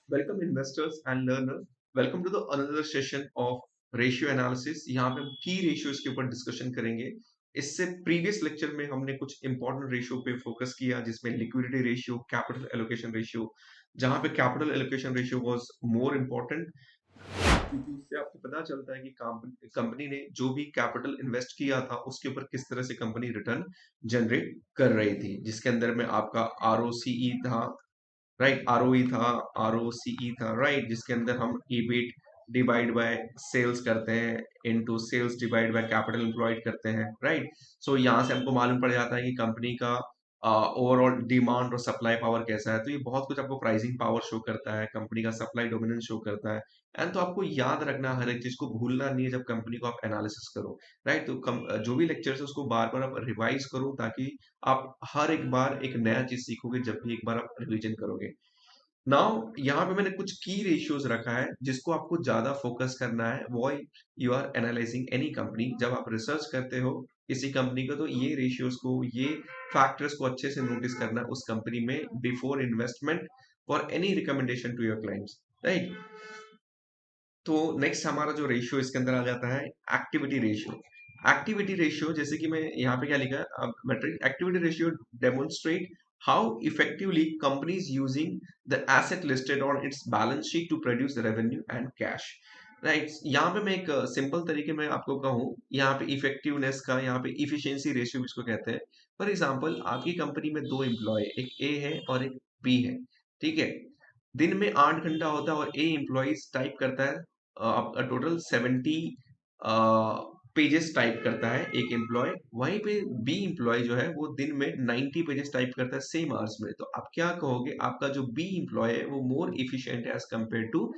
Welcome investors and learner. Welcome to the another session of ratio analysis. यहाँ पे हम की रेशियोज के ऊपर डिस्कशन करेंगे। इससे प्रीवियस लेक्चर में हमने कुछ इंपॉर्टेंट रेशियो पे फोकस किया, जिसमें liquidity ratio, capital allocation ratio, जहाँ पे capital allocation ratio was more important, क्योंकि उससे आपको पता चलता है कि कंपनी ने जो भी कैपिटल इन्वेस्ट किया था उसके ऊपर किस तरह से कंपनी रिटर्न जनरेट कर रही थी, जिसके अंदर में आपका आरओसीई था, राइट, आरओई था, आरओसीई था, राइट, जिसके अंदर हम ईबिट डिवाइड बाय सेल्स करते हैं, into sales divide by capital employed करते हैं, राइट। सो यहाँ से हमको मालूम पड़ जाता है कि कंपनी का ओवरऑल डिमांड और सप्लाई पावर कैसा है। तो ये बहुत कुछ आपको प्राइसिंग पावर शो करता है, कंपनी का सप्लाई डोमिनेंस शो करता है। एंड तो आपको याद रखना, हर एक चीज को भूलना नहीं है जब कंपनी को आप एनालिसिस करो, राइट। तो जो भी लेक्चर्स है उसको बार बार आप रिवाइज करो, ताकि आप हर एक बार एक नया चीज सीखोगे जब भी एक बार आप रिवीजन करोगे। नाउ यहाँ पे मैंने कुछ की रेशियोज रखा है जिसको आपको ज्यादा फोकस करना है। वो you are analyzing any company, जब आप रिसर्च करते हो किसी कंपनी को, तो ये रेशियोज को, ये फैक्टर्स को अच्छे से नोटिस करना है उस कंपनी में before investment for any recommendation to your clients, right. तो नेक्स्ट हमारा जो रेशियो इसके अंदर आ जाता है, एक्टिविटी रेशियो। एक्टिविटी रेशियो, जैसे कि मैं यहाँ पे क्या लिखा है, metric activity ratio demonstrate how effectively companies using the asset listed on its balance sheet to produce revenue and cash, right. यहाँ पे मैं एक सिंपल तरीके में आपको कहूँ, यहाँ पे इफेक्टिवनेस का, यहाँ पे इफिशियंसी रेशियो इसको कहते हैं। फॉर एग्जाम्पल, आपकी कंपनी में दो एम्प्लॉय, एक ए है और एक बी है, ठीक है। दिन में 8 घंटा होता है और ए एम्प्लॉइज टाइप करता है टोटल 70 पेजेस टाइप करता है एक एम्प्लॉय। वहीं पे बी एम्प्लॉय जो है वो दिन में 90 पेजेस टाइप करता है सेम आवर्स में। तो आप क्या कहोगे, आपका जो बी एम्प्लॉय है वो मोर इफिशिएंट है एज कम्पेयर टू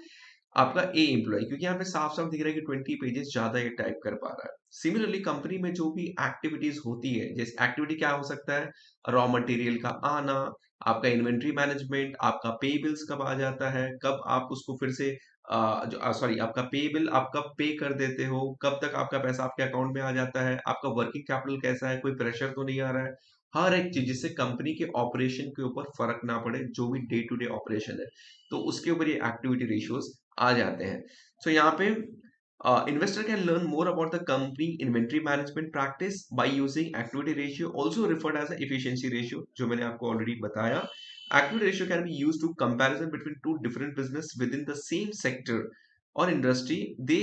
आपका ए एम्प्लॉय, क्योंकि यहाँ पे साफ साफ दिख रहा है कि 20 पेजेस ज्यादा ये टाइप कर पा रहा है। सिमिलरली कंपनी में जो भी एक्टिविटीज होती है, जैसे एक्टिविटी क्या हो सकता है, रॉ मटेरियल का आना, आपका इन्वेंट्री मैनेजमेंट, आपका पे बिल्स कब आ जाता है, कब आप उसको फिर से सॉरी, आपका पे बिल आप कब पे कर देते हो, कब तक आपका पैसा आपके अकाउंट में आ जाता है, आपका वर्किंग कैपिटल कैसा है, कोई प्रेशर तो नहीं आ रहा है। हर एक चीज जिससे कंपनी के ऑपरेशन के ऊपर फर्क ना पड़े, जो भी डे टू डे ऑपरेशन है, तो उसके ऊपर ये एक्टिविटी रेशियोज आ जाते हैं। सो यहाँ पे investor can learn more about the company inventory management practice by using activity ratio, also referred as a efficiency ratio, जो मैंने आपको ऑलरेडी बताया। Activity ratio can be used to comparison between two different business within the same sector or industry. They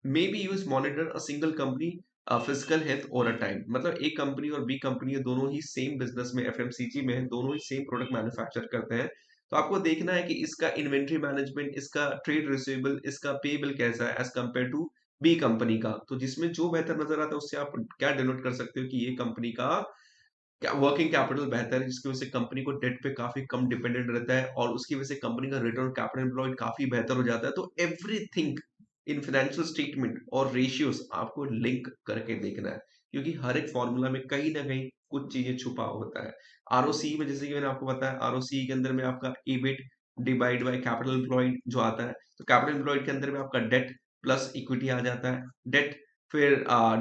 may be used monitor a single company physical health over a time. मतलब एक company और B company है, दोनों ही same business में, FMCG में है, दोनों ही same product manufacture करते हैं। तो आपको देखना है कि इसका इन्वेंट्री मैनेजमेंट, इसका ट्रेड रिसीवेबल, इसका पेबल कैसा है as compare to B company का। तो जिसमें जो बेहतर नजर आता है उससे आप क्या डिनोट कर सकते हो कि ये कंपनी का क्या वर्किंग कैपिटल बेहतर है, जिसकी वजह से कंपनी को डेट पे काफी कम डिपेंडेंट रहता है और उसकी वजह से कंपनी का रिटर्न कैपिटल एम्प्लॉयड काफी बेहतर हो जाता है। तो एवरीथिंग इन फाइनेंशियल स्टेटमेंट और रेशियोज आपको लिंक करके देखना है, क्योंकि हर एक फॉर्मूला में कहीं ना कहीं कुछ चीजें छुपा होता है। आरओसी में, जैसे कि मैंने आपको बताया, आरओसी के अंदर में आपका EBIT divide by capital employed जो आता है, तो कैपिटल एम्प्लॉयड के अंदर में आपका डेट प्लस इक्विटी आ जाता है। डेट, फिर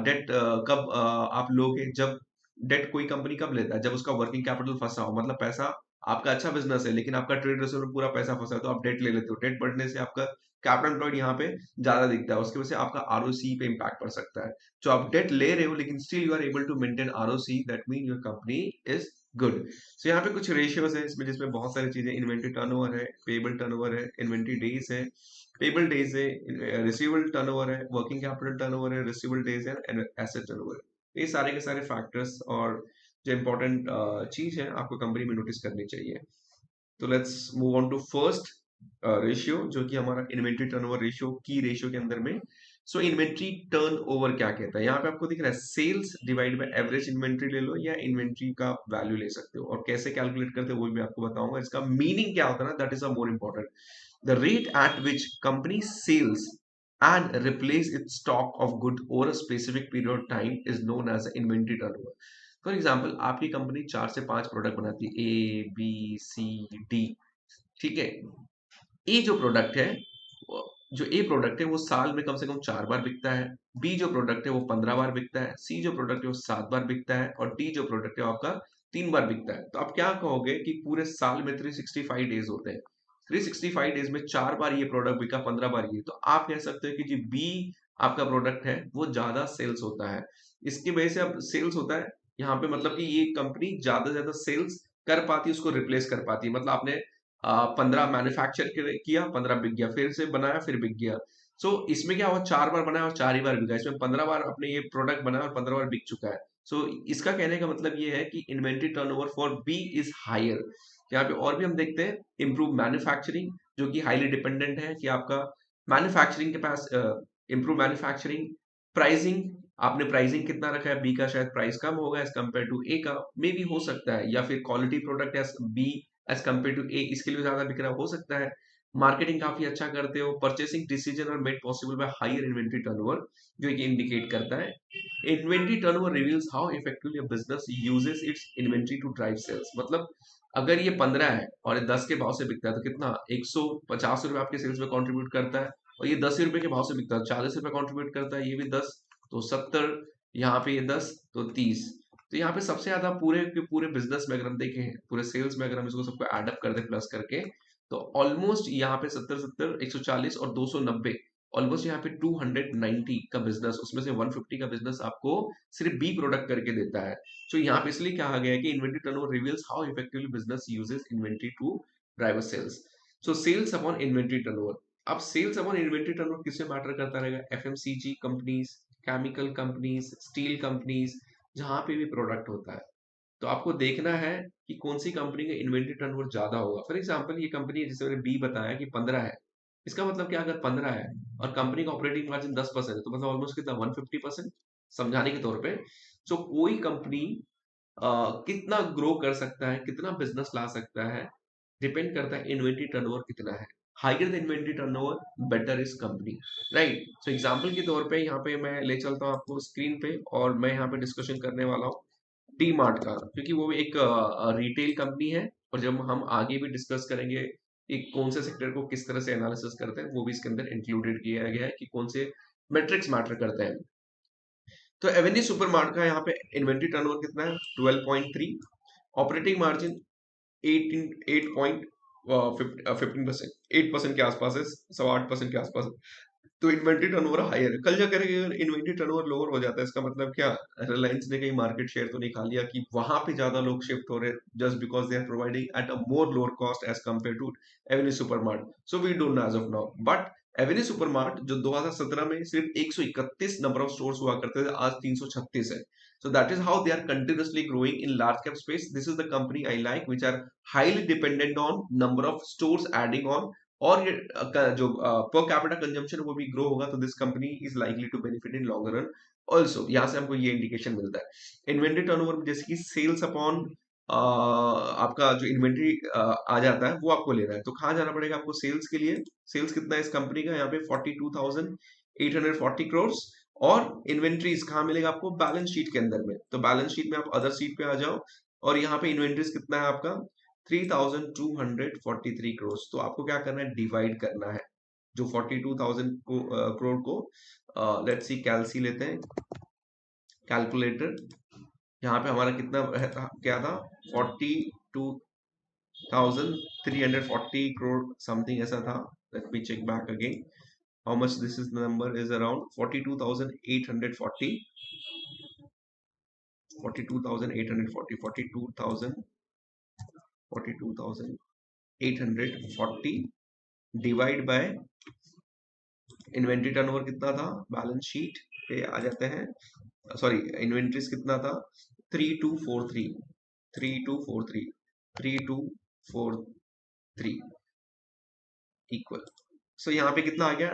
डेट कब आप लोगे, जब डेट कोई कंपनी कब लेता है, जब उसका वर्किंग कैपिटल फंसा हो, मतलब पैसा, आपका अच्छा बिजनेस है लेकिन आपका ट्रेड रिजर्व में पूरा पैसा फंसा है, तो आप डेट ले लेते हो। डेट बढ़ने से आपका कैपिटल एम्प्लॉयड यहाँ पे ज्यादा दिखता है, उसकी वजह से आपका आरओसी पे इम्पैक्ट पड़ सकता है। जो आप डेट ले रहे हो लेकिन still you are able to maintain ROC, that mean your company is good. So यहाँ पे कुछ रेशियोज है इसमें, जिसमें बहुत सारी चीजें, इन्वेंट्री टर्नओवर है, पेबल टर्नओवर है, इन्वेंट्री डेज है, पेबल डेज है, रिसीवेबल टर्नओवर है, वर्किंग कैपिटल टर्नओवर है, रिसीवेबल डेज है, एंड एसेट टर्नओवर है। ये सारे के सारे फैक्टर्स और जो इंपॉर्टेंट चीज है आपको कंपनी में नोटिस करनी चाहिए। तो let's move on to first ratio, जो कि हमारा इन्वेंट्री टर्नओवर रेशियो की रेशियो के अंदर में। सो इन्वेंट्री टर्नओवर क्या कहता है, यहाँ पे आपको दिख रहा है sales divide by average inventory ले लो, या इन्वेंट्री का वैल्यू ले सकते हो, और कैसे कैलकुलेट करते हो वो भी मैं आपको बताऊंगा। इसका मीनिंग क्या होता है ना, that is a more important. The rate at which company sales and replace its stock of good over a specific period of time is known as inventory turnover. For example, आपकी company 4 से 5 product बनाती है, A B C D, ठीक है। ए जो product है, जो ए product है वो साल में कम से कम 4 बार बिकता है, बी जो प्रोडक्ट है वो 15 बार बिकता है, सी जो प्रोडक्ट है वो 7 बार बिकता है, और डी जो प्रोडक्ट है वो आपका 3 बार बिकता है। तो आप क्या कहोगे कि पूरे साल में 365 डेज होते हैं, 365 डेज में 4 बार ये प्रोडक्ट बिका, 15 बार ये, तो आप कह सकते हो कि जो बी आपका प्रोडक्ट है वो ज्यादा सेल्स होता है। इसकी वजह से अब सेल्स होता है यहाँ पे, मतलब कि ये कंपनी ज्यादा से ज्यादा सेल्स कर पाती है, उसको रिप्लेस कर पाती है। मतलब आपने 15 मैन्युफैक्चर किया, 15 बिक गया, फिर से बनाया, फिर बिक गया। सो इसमें क्या हुआ, 4 बार बनाया और 4 ही बार बिका। इसमें 15 बार आपने ये प्रोडक्ट बनाया और 15 बार बिक चुका है। सो इसका कहने का मतलब ये है कि inventory turnover for B is higher. यहाँ पे और भी हम देखते हैं इम्प्रूव मैन्युफैक्चरिंग, जो कि हाईली डिपेंडेंट है कि आपका मैन्युफैक्चरिंग के पास इम्प्रूव मैन्युफैक्चरिंग। प्राइसिंग, आपने प्राइसिंग कितना रखा है, बी का शायद प्राइस कम होगा एज कम्पेयर टू ए का, मे भी हो सकता है, या फिर quality product as be as compare to a इसके लिए ज्यादा बिक रहा हो सकता है। मार्केटिंग काफी अच्छा करते हो, परचेसिंग डिसीजन और made possible by higher inventory turnover, जो कि इंडिकेट करता है inventory turnover reveals how effectively a business uses its inventory to drive sales. मतलब अगर ये 15 है और ये 10 के भाव से बिकता है तो कितना, 150 रुपए आपके सेल्स में कंट्रीब्यूट करता है। और ये 10 रुपए के भाव से बिकता है, 40 रुपए कंट्रीब्यूट करता है, ये भी 10, तो 70, यहाँ पे ये 10 तो 30। तो यहाँ पे सबसे ज्यादा पूरे के पूरे बिजनेस में अगर हम देखें, पूरे सेल्स में अगर हम इसको सबको एडअप कर दे प्लस करके, तो ऑलमोस्ट यहाँ पे 70 70 140 और 290, ऑलमोस्ट यहाँ पे 290 का बिजनेस, उसमें से 150 का बिजनेस आपको सिर्फ बी प्रोडक्ट करके देता है। तो यहाँ पे इसलिए कहा गया है कि inventory turnover reveals how effectively business uses inventory to drive sales. So sales upon inventory turnover. अब सेल्स अपॉन इन्वेंट्री टर्नओवर किससे मैटर करता रहेगा, FMCG companies, chemical companies, steel companies, जहां पे भी प्रोडक्ट होता है। तो आपको देखना है कि कौन सी कंपनी का इन्वेंट्री टर्नओवर ज्यादा होगा। फॉर एग्जांपल ये कंपनी जिसे मैंने बी बताया कि 15 है, इसका मतलब क्या, अगर 15 है और कंपनी का ऑपरेटिंग मार्जिन 10% है, तो मतलब ऑलमोस्ट कितना, 150%, समझाने के तौर पे। सो कोई कंपनी कितना ग्रो कर सकता है, कितना बिजनेस ला सकता है, डिपेंड करता है इन्वेंट्री टर्नओवर कितना है। Higher the inventory turnover better is company, right. So example के तौर पे यहाँ पे मैं ले चलता हूँ आपको स्क्रीन पे, और मैं यहाँ पे डिस्कशन करने वाला हूँ डी मार्ट का, क्योंकि वो एक रिटेल कंपनी है। और जब हम आगे भी डिस्कस करेंगे कि कौन से सेक्टर को किस तरह से एनालिसिस करते हैं, वो भी इसके अंदर इंक्लूडेड किया गया है कि कौन से मेट्रिक्स मैटर करते हैं। तो एवेन्यू सुपरमार्ट का यहाँ पे इन्वेंट्री टर्नओवर कितना है, 12.3, ऑपरेटिंग मार्जिन 15% 8% के आसपास है, 8.25% के आसपास है। तो इन्वेंट्री टर्नओवर हायर है। कल जाकर अगर इन्वेंट्री टर्नओवर लोअर हो जाता है, इसका मतलब क्या, रिलायंस ने कहीं मार्केट शेयर तो नहीं खा लिया कि वहां पे ज्यादा लोग शिफ्ट हो रहे, just because they are providing at a more lower cost as compare to Avenue Supermart. So we don't know as of now, but Avenue Supermart जो 2017 में सिर्फ 131 नंबर ऑफ स्टोर्स हुआ करते थे, आज 336 है। So that is how they are continuously growing in large cap space. This is the company I like, which are highly dependent on number of stores adding on, और ये जो per capita consumption वो भी grow होगा, तो this company is likely to benefit in long run also. यहाँ से हमको ये इंडिकेशन मिलता है। इन्वेंट्री टर्नओवर जैसे कि सेल्स अपॉन आपका जो इन्वेंट्री आ जाता है वो आपको लेना है, तो कहाँ जाना पड़ेगा आपको सेल्स के लिए। सेल्स कितना है इस कंपनी का, यहाँ पे 42,840 करोड़। और इन्वेंट्रीज कहाँ मिलेगा आपको, बैलेंस शीट के अंदर में। तो बैलेंस शीट में आप अदर शीट पे आ जाओ, और यहाँ पे इन्वेंट्रीज कितना है आपका, 3,243 करोड़। तो आपको क्या करना है, डिवाइड करना है जो 42,000 करोड़ को। लेट्स सी कैलसी लेते हैं, कैलकुलेटर। यहाँ पे हमारा कितना क्या था, 42,340 करोड़ समथिंग ऐसा था। Let me check back again how much this is, the number is around 42,840, 42,840, 42,840 divide by inventory turnover कितना था, बैलेंस शीट पे आ जाते हैं, सॉरी इन्वेंट्रीज कितना था, 3243, 3243, 3243 इक्वल। सो यहाँ पे कितना आ गया,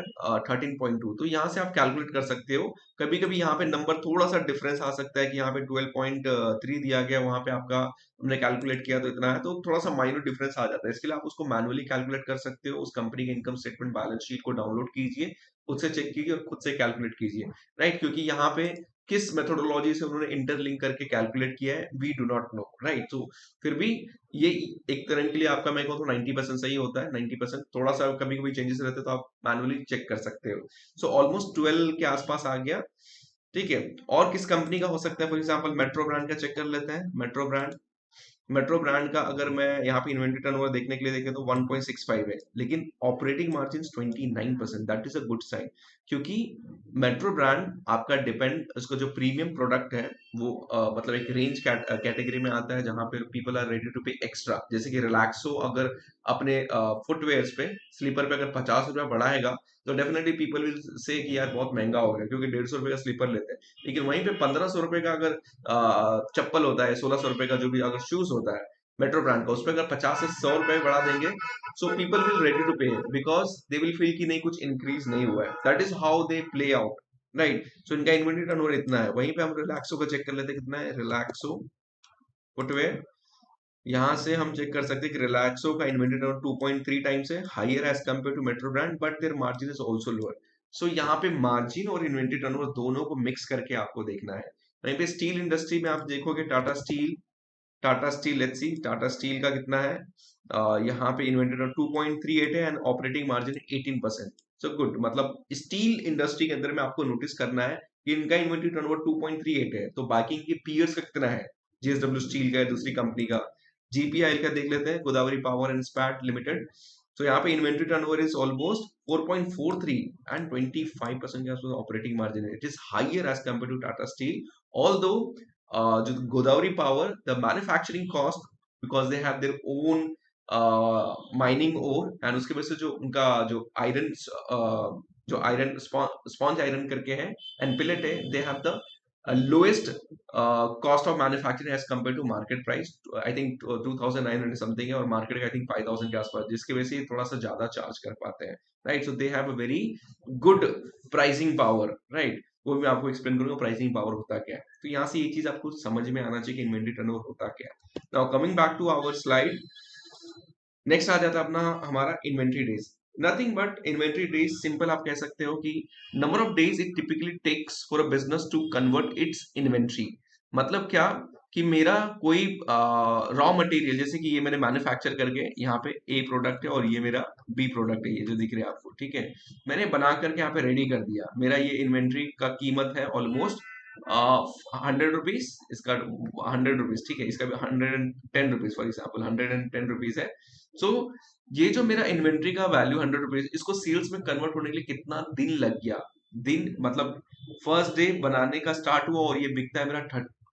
13.2। तो यहाँ से आप कैलकुलेट कर सकते हो। कभी कभी यहाँ पे नंबर थोड़ा सा डिफरेंस आ सकता है कि यहाँ पे 12.3 दिया गया, वहां पे आपका हमने कैलकुलेट किया तो इतना है, तो थोड़ा सा माइनर डिफरेंस आ जाता है। इसके लिए आप उसको मैनुअली कैलकुलेट कर सकते हो। उस कंपनी के इनकम स्टेटमेंट बैलेंस शीट को डाउनलोड कीजिए, खुद से चेक कीजिए और खुद से कैलकुलेट कीजिए, राइट। क्योंकि यहाँ पे किस मेथोडोलॉजी से उन्होंने इंटरलिंक करके कैलकुलेट किया है, we do not know, right. तो फिर भी ये एक तरह के लिए आपका, मैं कहूँ तो 90% सही होता है। 90% थोड़ा सा कभी कभी चेंजेस रहते हैं, तो आप मैनुअली चेक कर सकते हो। सो ऑलमोस्ट 12 के आसपास आ गया, ठीक है। और किस कंपनी का हो सकता है, फॉर एग्जांपल मेट्रो ब्रांड का चेक कर लेते हैं। मेट्रो ब्रांड मेट्रो ब्रांड का अगर मैं यहाँ पे इन्वेंट्री टर्नओवर देखने के लिए देखें तो 1.65 है, लेकिन operating margin 29%। That is a good sign, क्योंकि मेट्रो ब्रांड आपका डिपेंड, उसका जो प्रीमियम प्रोडक्ट है वो मतलब एक रेंज कैटेगरी में आता है जहां पे पीपल आर रेडी टू पे एक्स्ट्रा। जैसे कि रिलैक्सो अगर अपने फुटवेयर्स पे, स्लीपर पे अगर 50 रुपया बढ़ाएगा तो डेफिनेटली पीपल विल से कि यार बहुत महंगा हो गया, क्योंकि 150 रुपए का स्लीपर लेते हैं। लेकिन वहीं पे 1500 रुपए का अगर चप्पल होता है, 1600 रुपए का जो भी अगर शूज होता है मेट्रो ब्रांड का, उस पर अगर 50 से 100 रुपए बढ़ा देंगे, so people will ready to pay because they will feel कि नहीं कुछ इंक्रीज नहीं हुआ है। That is how they play out, right. So इनका इन्वेंटरी टर्नओवर इतना है। वहीं पे हम रिलैक्सो का चेक कर लेते हैं कितना है। रिलैक्सो फुटवेयर, यहाँ से हम चेक कर सकते हैं कि रिलैक्सो का इन्वेंटरी टर्नओवर 2.3 टाइम्स है, higher as compare to Metro brand, but their margin is also lower. So यहाँ पे मार्जिन और इन्वेंटरी टर्नओवर दोनों को मिक्स करके आपको देखना है। वहीं पे स्टील इंडस्ट्री में आप देखोगे Tata steel, let's see Tata steel का कितना है। यहाँ पे इन्वेंटरी टर्न 2.38 है and operating margin 18%। So good, मतलब स्टील इंडस्ट्री के अंदर में आपको नोटिस करना है कि इनका इन्वेंटरी टर्नओवर 2.38 है, तो बाकी इनके पीयर्स का कितना है। जेएसडब्ल्यू स्टील का है, दूसरी कंपनी का। जीपीआईएल का देख लेते हैं, Godavari power and Ispat limited. तो यहाँ पे inventory turnover is almost 4.43 and 25% के आसपास ऑपरेटिंग मार्जिन है। It is higher as compare to Tata steel. Although जो Godavari power, the manufacturing cost, because they have their own mining ore, and उसके वजह से जो उनका जो आयरन स्पॉन्ज आयरन करके है एंड पिलेट है, they have the lowest cost of manufacturing as compare to market price. I think 2900 something है और मार्केट का आई थिंक 5000 के आसपास, जिसकी वजह से थोड़ा सा ज्यादा चार्ज कर पाते हैं, right. So they have a very good pricing power, right. वो मैं आपको एक्सप्लेन करूंगा प्राइसिंग पावर होता क्या है। तो यहाँ से ये चीज आपको समझ में आना चाहिए कि इन्वेंटरी टर्नओवर होता क्या है। Now coming back to our slide, next आ जाता है अपना हमारा inventory days. Nothing but inventory days, simple आप कह सकते हो कि number of days it typically takes for a business to convert its inventory. मतलब क्या, कि मेरा कोई रॉ मटेरियल, जैसे कि ये मैंने मैन्युफैक्चर करके यहाँ पे ए प्रोडक्ट है और ये मेरा बी प्रोडक्ट है, ये जो दिख रहा है आपको, ठीक है। मैंने बना करके यहाँ पे रेडी कर दिया। मेरा ये इन्वेंट्री का कीमत है ऑलमोस्ट 100 रुपीज, इसका 100 रुपीज, ठीक है। इसका भी 110 रुपीज, फॉर एग्जाम्पल 110 रुपीज है। सो ये जो मेरा इन्वेंट्री का वैल्यू 100 रुपीज, इसको सेल्स में कन्वर्ट होने के लिए कितना दिन लग गया। दिन मतलब फर्स्ट डे बनाने का स्टार्ट हुआ और ये बिकता है मेरा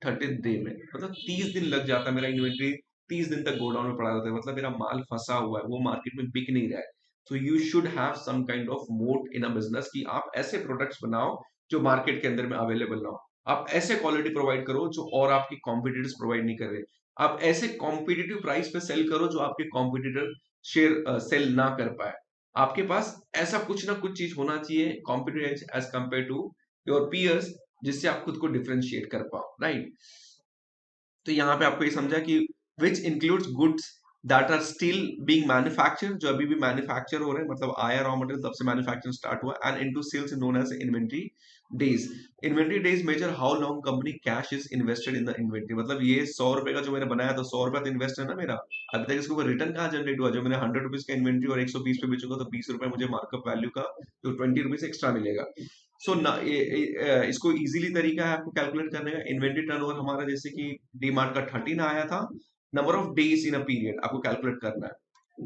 30th डे में, मतलब 30 दिन लग जाता है मेरा इन्वेंट्री। 30 दिन तक गोडाउन में पड़ा रहता है, मतलब मेरा माल फंसा हुआ है, वो मार्केट में बिक नहीं रहा है। तो you should have some kind of moat in a business, कि आप ऐसे प्रोडक्ट्स बनाओ जो मार्केट के अंदर में अवेलेबल ना हो। आप ऐसे क्वालिटी प्रोवाइड करो जो और आपकी कॉम्पिटिटर्स प्रोवाइड नहीं कर रहे। आप ऐसे कॉम्पिटिटिव प्राइस पे सेल करो जो आपके कॉम्पिटिटर शेयर सेल ना कर पाए। आपके पास ऐसा कुछ ना कुछ चीज होना चाहिए competitive edge as compare to your peers, जिससे आप खुद को डिफरेंशिएट कर पाओ, राइट। तो यहाँ पे आपको ये समझा कि which includes goods that are still being manufacture, जो अभी भी मैन्युफैक्चर हो रहे हैं, मतलब आया रॉ मटेरियल तब से मैन्युफैक्चरिंग स्टार्ट हुआ, and into sales known as inventory days. Inventory days measure how long company cash is invested in the inventory. मतलब ये 100 रुपए का जो मैंने बनाया, तो 100 रुपया तो इन्वेस्ट है ना मेरा, अभी तक इसको रिटर्न कहाँ जनरेट हुआ। जो मैंने 100 रुपीज का इन्वेंट्री और 120 पे बेचूंगा तो 20 रुपए मुझे मार्कअप वैल्यू का जो 20 रुपीज एक्स्ट्रा मिलेगा। सो ना इसको इजीली तरीका है आपको कैलकुलेट करने का। इन्वेंट्री टर्नओवर हमारा जैसे कि डीमार्ट का 13 आया था, number of days in a period आपको कैलकुलेट करना है,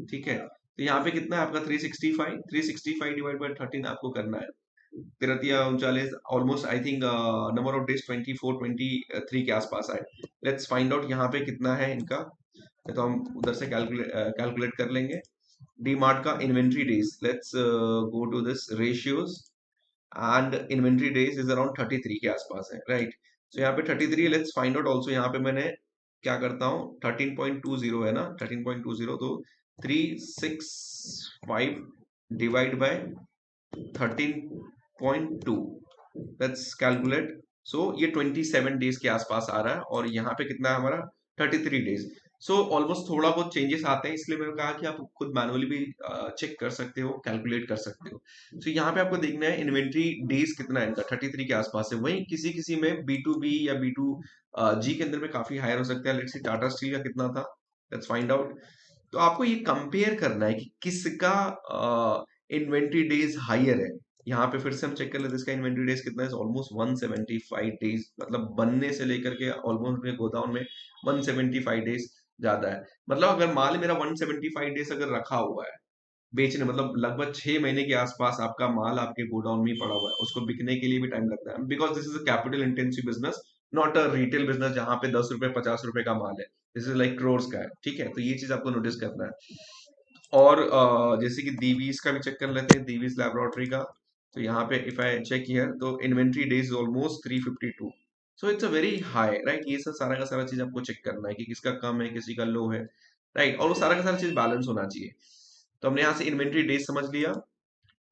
ठीक है। तो यहाँ पे कितना है आपका 365, 365 डिवाइड बाय 13 आपको करना है। 13 39, almost I think number of days 24 23 के आसपास आए। लेट्स फाइंड आउट यहाँ पे कितना है इनका, तो हम उधर से कैलकुलेट कर लेंगे। डीमार्ट का inventory days, let's go to this ratios, and inventory days is around 33 के आसपास है, राइट। सो यहाँ पे 33 है। लेट्स फाइंड आउट ऑल्सो, यहाँ पे मैंने क्या करता हूँ, 13.20 है ना, 13.20, तो 365 डिवाइड बाय 13.2, लेट्स कैलकुलेट। सो ये 27 डेज के आसपास आ रहा है, और यहाँ पे कितना है हमारा 33 डेज। सो ऑलमोस्ट थोड़ा बहुत चेंजेस आते हैं, इसलिए मैंने कहा कि आप खुद मैनुअली भी चेक कर सकते हो, कैलकुलेट कर सकते हो। तो यहाँ पे आपको देखना है इन्वेंट्री डेज कितना है इनका, 33 के आसपास है। वहीं किसी किसी में B2B या B2G के अंदर में काफी हायर हो सकता है। लेट्स सी टाटा स्टील का कितना था, लेट्स फाइंड आउट। तो आपको ये कंपेयर करना है कि किसका इन्वेंट्री डेज हायर है। यहाँ पे फिर से हम चेक कर लेते हैं इसका इन्वेंट्री डेज कितना है, ऑलमोस्ट 175 डेज, मतलब बनने से लेकर के ऑलमोस्ट गोदाम में 175 डेज। ज्यादा है। मतलब अगर माल मेरा 175 डेज अगर रखा हुआ है बेचने, मतलब लगभग 6 महीने के आसपास आपका माल आपके गोडाउन में ही पड़ा हुआ है, उसको बिकने के लिए भी टाइम लगता है, because this is a capital intensive business, not a retail business जहां पे 10 रुपए 50 रुपए का माल है। दिस इज लाइक क्रोर्स का है, ठीक है। तो ये चीज आपको नोटिस करना है। और जैसे कि दीवीज का भी चेक कर लेते हैं, दीवीज लैबोरेटरी का। तो यहाँ पे इफ आई चेक हियर तो inventory days almost 352। So it's a very high, right. ये सब सारा का सारा चीज आपको चेक करना है कि किसका कम है किसी का लो है, राइट। और वो सारा का सारा चीज बैलेंस होना चाहिए। तो हमने यहाँ से इन्वेंट्री डेज समझ लिया।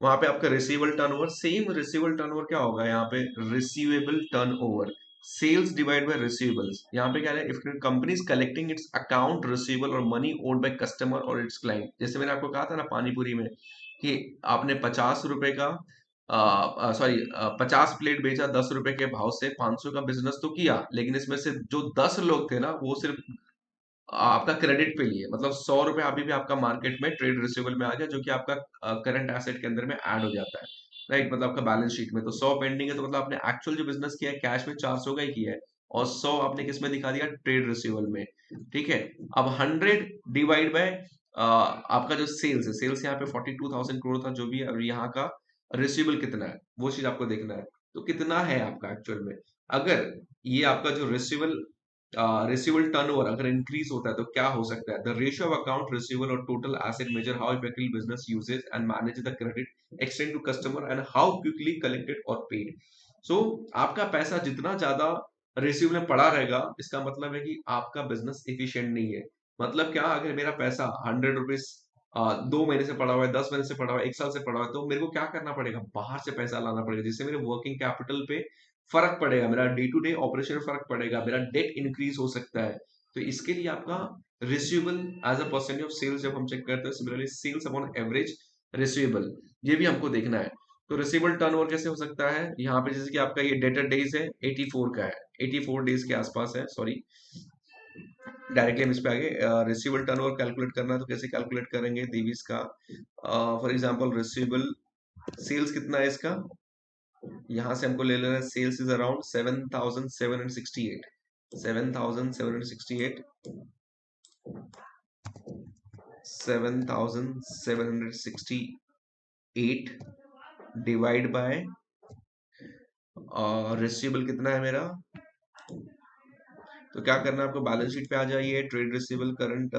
वहां पे आपका receivable turnover, same receivable turnover क्या होगा यहाँ पे, receivable turnover sales divide by receivables. यहाँ पे क्या है, if company is collecting its account receivable और मनी ओन्ड बाय कस्टमर और इट्स क्लाइंट। जैसे मैंने आपको कहा था ना पानीपुरी में कि आपने 50 रुपए का, सॉरी 50 प्लेट बेचा 10 रुपए के भाव से, 500 का बिजनेस तो किया, लेकिन इसमें से जो 10 लोग थे ना वो सिर्फ आपका क्रेडिट पे लिए, मतलब 100 रुपए अभी भी आपका मार्केट में ट्रेड रिसीवेबल में आ गया, जो कि आपका करंट एसेट के अंदर में ऐड हो जाता है, राइट। मतलब आपका बैलेंस शीट में तो 100 पेंडिंग है, तो मतलब आपने एक्चुअल जो बिजनेस किया है कैश में 400 का ही किया है, और 100 आपने किस में दिखा दिया, ट्रेड रिसीवेबल में, ठीक है। अब 100 डिवाइड बाय आपका जो सेल्स है, सेल्स यहाँ पे 42,000 करोड़ था जो भी है, और यहाँ का रिसीवेबल कितना है वो चीज आपको देखना है। तो कितना है आपका एक्चुअल में, अगर ये आपका जो रिसीवेबल रिसीवेबल टर्नओवर अगर इंक्रीज होता है तो क्या हो सकता है, the ratio of account receivable और total asset measure how effectively business uses and manage the credit extend to customer and how quickly collected और पेड। सो आपका पैसा जितना ज्यादा रिसीवेबल में पड़ा रहेगा, इसका मतलब है कि आपका बिजनेस एफिशिएंट नहीं है। मतलब क्या, अगर मेरा पैसा 100 रुपीज 2 महीने से पड़ा हुआ है, 10 महीने से पड़ा हुआ है, 1 साल से पड़ा हुआ है, तो मेरे को क्या करना पड़ेगा, बाहर से पैसा लाना पड़ेगा, जिससे मेरे वर्किंग कैपिटल पे फर्क पड़ेगा, मेरा डे टू डे ऑपरेशन में फर्क पड़ेगा, मेरा डेट इंक्रीज हो सकता है। तो इसके लिए आपका receivable as a percentage of sales जब हम चेक करते हैं, similarly sales upon average receivable, ये भी हमको देखना है। तो रिसीवेबल टर्नओवर कैसे हो सकता है, यहाँ पे जैसे कि आपका ये डेटर डेज है 84 का है, 84 डेज के आसपास है, सॉरी डायरेक्टली हम इस पे आगे रिसीवेबल टर्नओवर कैलकुलेट करना है, तो कैसे कैलकुलेट करेंगे दीवीज का। फॉर एग्जांपल रिसीवेबल सेल्स कितना है इसका, यहाँ से हमको ले लेना है, sales is around 7,768, 7,768, 7,768 divide by receivable कितना है मेरा। तो क्या करना है आपको, बैलेंस शीट पे आ जाइए, ट्रेड रिसीवेबल करंट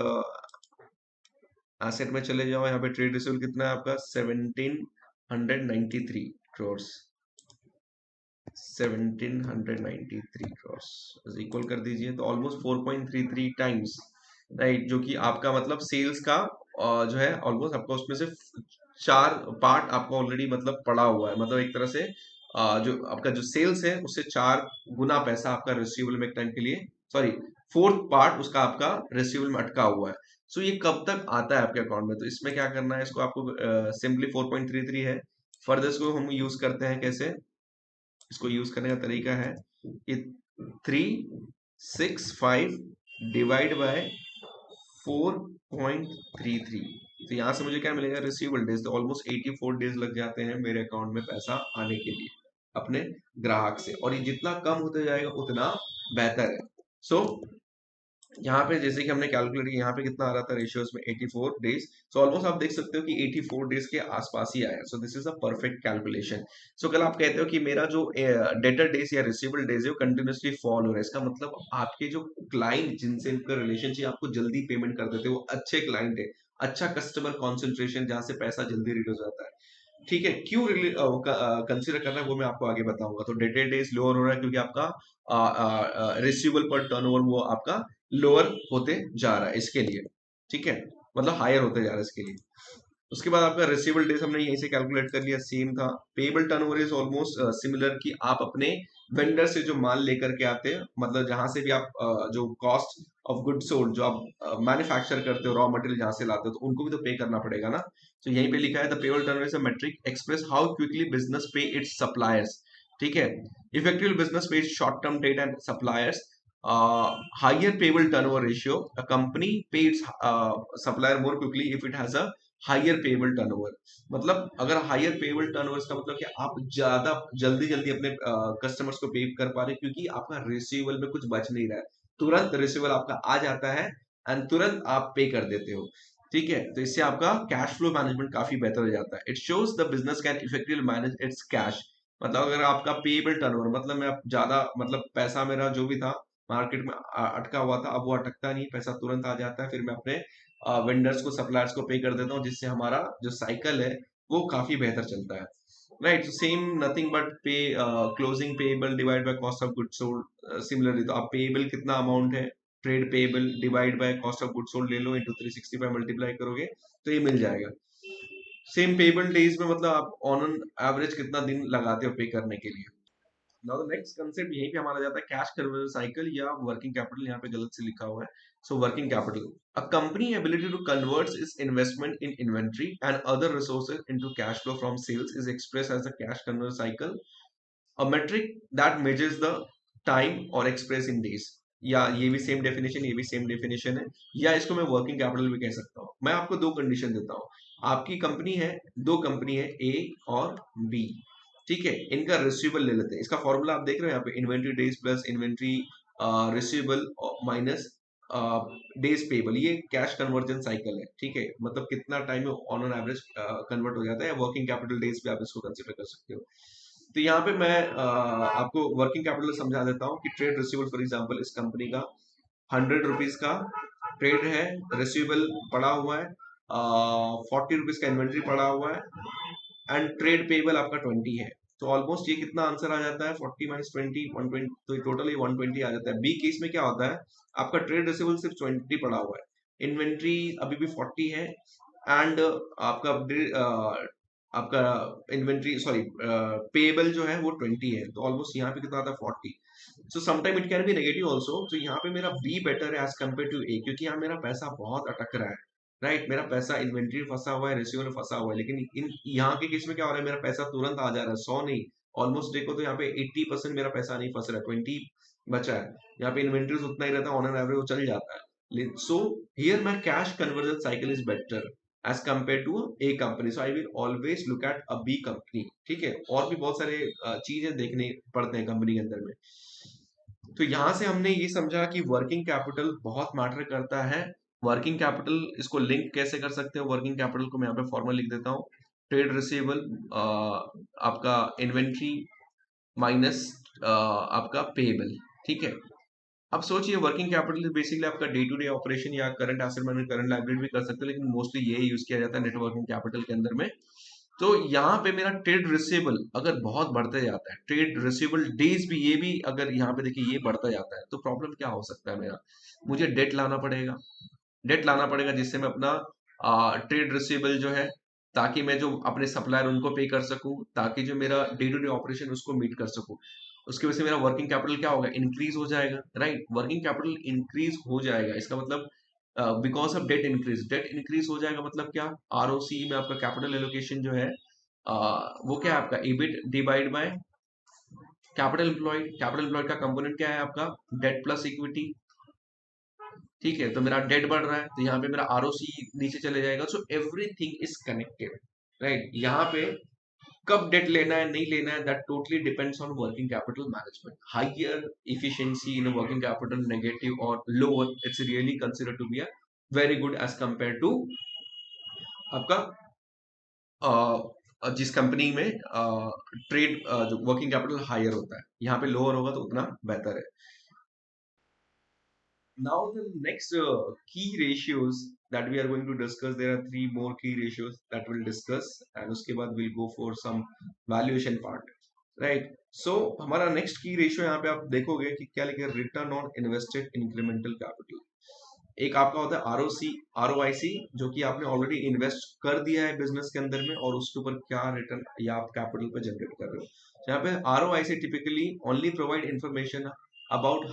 एसेट में चले जाओ, यहाँ पे ट्रेड रिसीवेबल कितना है आपका 1793 करोड़, 1793 क्रॉस इक्वल कर दीजिए, तो ऑलमोस्ट 4.33 टाइम्स, राइट। जो कि आपका मतलब सेल्स का जो है ऑलमोस्ट आपका उसमें से 4 पार्ट आपका ऑलरेडी मतलब पड़ा हुआ है, मतलब एक तरह से जो आपका जो सेल्स है उससे 4 गुना पैसा आपका रिसीवेबल में एक टाइम के लिए, सॉरी 4th पार्ट उसका आपका रिसीवेबल में अटका हुआ है। सो ये कब तक आता है आपके अकाउंट में, तो इसमें क्या करना है, इसको आपको सिंपली 4.33 है, फर्दर इसको हम यूज करते हैं कैसे, इसको यूज करने का तरीका है कि 365 डिवाइड बाय 4.33। तो यहां से मुझे क्या मिलेगा, रिसीवेबल डेज, तो ऑलमोस्ट 84 डेज लग जाते हैं मेरे अकाउंट में पैसा आने के लिए अपने ग्राहक से, और ये जितना कम होते जाएगा उतना बेहतर है। सो यहाँ पे जैसे कि हमने कैलकुलेट किया, यहाँ पे कितना आ रहा था रेशियोज में 84 डेज, सो ऑलमोस्ट आप देख सकते हो कि 84 डेज के आसपास ही आया। So this is a perfect calculation. So कल आप कहते हो कि मेरा जो डेटर डेज या रिसीवेबल डेज है वो कंटिन्यूसली फॉल हो रहा है, इसका मतलब आपके जो क्लाइंट जिनसे इनका रिलेशनशिप आपको जल्दी पेमेंट कर देते हैं वो अच्छे क्लाइंट है, अच्छा कस्टमर कॉन्सेंट्रेशन जहाँ से पैसा जल्दी रिलीज होता है, ठीक है। क्यों कंसीडर करना है वो मैं आपको आगे बताऊंगा। तो डेटेड डेज लोअर हो रहा है क्योंकि आपका रिसीवेबल पर टर्नओवर वो आपका लोअर होते जा रहा है इसके लिए, ठीक है, मतलब हायर होते जा रहा है इसके लिए। उसके बाद आपका रिसीवेबल डेज हमने यहीं से कैलकुलेट कर लिया, सेम था। Payable turnover is almost similar कि आप अपने वेंडर से जो माल लेकर के आते हैं, मतलब जहां से भी आप जो कॉस्ट ऑफ गुड सोल्ड जो आप मैन्युफैक्चर करते हो, रॉ मटेरियल जहां से लाते हो, तो उनको भी तो पे करना पड़ेगा ना। तो यहीं पे लिखा है the payable turnover is a metric express how quickly business pay its suppliers, ठीक है। Effective business pay short term debt and suppliers, higher payable turnover ratio, a company pays supplier more quickly if it has a higher payable turnover. मतलब अगर higher payable turnover का मतलब कि आप ज्यादा जल्दी जल्दी अपने कस्टमर्स को पे कर पा रहे, क्योंकि आपका रिसीवेबल में कुछ बच नहीं रहा है, तुरंत रिसीवेबल आपका आ जाता है एंड तुरंत आप पे कर देते हो। ठीक है, तो इससे आपका कैश फ्लो मैनेजमेंट काफी बेहतर हो जाता है। It shows the business can effectively manage it's cash. मतलब अगर आपका पेएबल टर्नओवर, मतलब मैं ज्यादा, मतलब पैसा मेरा जो भी था मार्केट में अटका हुआ था, अब वो अटकता नहीं, पैसा तुरंत आ जाता है, फिर मैं अपने वेंडर्स को, सप्लायर्स को पे कर देता हूँ, जिससे हमारा जो साइकिल है वो काफी बेहतर चलता है। Right, so same nothing but pay closing payable divide by cost of goods sold. Similarly तो आप पेएबल कितना अमाउंट है, trade payable divide by cost of goods sold ले लो, इनटू 365 मल्टीप्लाई करोगे तो ये मिल जाएगा। सेम पेएबल डेज में मतलब आप ऑन एन एवरेज कितना दिन लगाते हो पे करने के लिए। नाउ द नेक्स्ट कंसेप्ट यहीं पे हमारा जाता है कैश कन्वर्जन साइकिल या वर्किंग कैपिटल। यहाँ पे गलत से लिखा हुआ है। So working capital, a company ability to convert its investment in inventory and other resources into cash flow from sales is express as the cash conversion cycle, a metric that measures the time or express in days। या ये भी same definition, ये भी same definition है, या इसको मैं working capital भी कह सकता हूँ। मैं आपको दो कंडीशन देता हूँ। आपकी कंपनी है, दो कंपनी है ए और बी, ठीक है, इनका रिसीवेबल ले लेते हैं। इसका फॉर्मूला आप देख रहे हो यहाँ पे, inventory days plus inventory receivable minus days payable, ये कैश कन्वर्जन साइकिल है। ठीक है, मतलब कितना time on an average convert हो जाता है, वर्किंग कैपिटल डेज पे आप इसको कंसिडर कर सकते हो। तो यहाँ पे मैं आपको वर्किंग कैपिटल समझा देता हूँ कि ट्रेड रिसीवेबल फॉर एग्जांपल इस कंपनी का 100 रुपीज का ट्रेड है, रिसीवेबल पड़ा हुआ है, 40 रुपीज का इन्वेंट्री पड़ा हुआ है, एंड ट्रेड पेबल आपका 20 है। तो ऑलमोस्ट ये कितना आंसर आ जाता है, 40 माइनस 20, 120, तो टोटल ये 120 आ जाता है। बी केस में क्या होता है, आपका ट्रेड रिसीवेबल सिर्फ 20 पड़ा हुआ है, इन्वेंट्री अभी भी 40 है, एंड आपका इन्वेंट्री, सॉरी, पेएबल जो है वो 20 है, तो ऑलमोस्ट यहाँ पे कितना आता है, 40। So sometime it can be negative also. तो यहाँ पे मेरा बी बेटर है एज कम्पेयर टू ए, क्योंकि यहाँ मेरा पैसा बहुत अटक रहा है। राइट, मेरा पैसा इन्वेंट्री फंसा हुआ है, रिसीवर में फंसा हुआ है, लेकिन इन यहाँ के केस में क्या हो रहा है, मेरा पैसा तुरंत आ जा रहा है, 100 नहीं, ऑलमोस्ट देखो तो यहाँ पे 80% मेरा पैसा नहीं फंस रहा है, 20 बचा है। यहाँ पे इन्वेंट्रीज उतना ही रहता है, ऑन एन एवरेज वो चल जाता है। So here my cash conversion cycle is better as compared to a company, so I will always look at a B company। ठीक है, और भी बहुत सारे चीजें देखने पड़ते हैं कंपनी के अंदर में। तो यहां से हमने ये समझा कि वर्किंग कैपिटल बहुत मैटर करता है। वर्किंग कैपिटल, इसको लिंक कैसे कर सकते हो वर्किंग कैपिटल को, मैं यहाँ पे फॉर्मूला लिख देता हूँ। ट्रेड रिसीवेबल आपका इन्वेंट्री माइनस आपका पेएबल। ठीक है, अब सोचिए वर्किंग कैपिटल बेसिकली आपका डे टू डे ऑपरेशन या current asset management, current liability भी कर सकते हैं, लेकिन मोस्टली ये यूज किया जाता है नेट वर्किंग कैपिटल के अंदर में। तो यहाँ पे मेरा ट्रेड रिसीवेबल अगर बहुत बढ़ते जाता है, ट्रेड रिसीवेबल डेज भी, ये भी अगर यहाँ पे देखिए ये बढ़ता जाता है, तो प्रॉब्लम क्या हो सकता है मेरा, मुझे डेट लाना पड़ेगा। डेट लाना पड़ेगा जिससे मैं अपना ट्रेड रिसीवेबल जो है, ताकि मैं जो अपने सप्लायर उनको पे कर सकूं, ताकि जो मेरा डे टू डे ऑपरेशन उसको मीट कर सकूं। उसकी वजह से मेरा वर्किंग कैपिटल क्या होगा, इंक्रीज हो जाएगा। राइट, वर्किंग कैपिटल इंक्रीज हो जाएगा, इसका मतलब because of debt increase, debt increase हो जाएगा, मतलब क्या, आरओसी में आपका कैपिटल एलोकेशन जो है वो क्या है आपका, EBIT divide by capital employed. Capital employed का कंपोनेंट क्या है आपका, डेट प्लस इक्विटी। ठीक है, तो मेरा डेट बढ़ रहा है, तो यहाँ पे मेरा आरओसी नीचे चले जाएगा। So everything is connected. Right, यहाँ पे कब डेट लेना है नहीं लेना है, that totally depends on working capital management. Higher efficiency in working capital, negative और lower, it's really consider to be a very good as compare to आपका जिस कंपनी में ट्रेड जो वर्किंग कैपिटल हायर होता है, यहाँ पे लोअर होगा तो उतना बेहतर है। Now the next key ratios that we are going to discuss, there are three more key ratios that we'll discuss, and उसके बाद we'll go for some valuation part, right? So हमारा next key ratio यहाँ पे आप देखोगे कि क्या लिखा है, return on invested incremental capital. एक आपका होता है आरओसी, आरओआईसी, जो कि आपने ऑलरेडी इन्वेस्ट कर दिया है बिजनेस के अंदर में, और उसके ऊपर क्या रिटर्न या आप कैपिटल पे जनरेट कर रहे हो। यहाँ पे ROIC typically only provide information about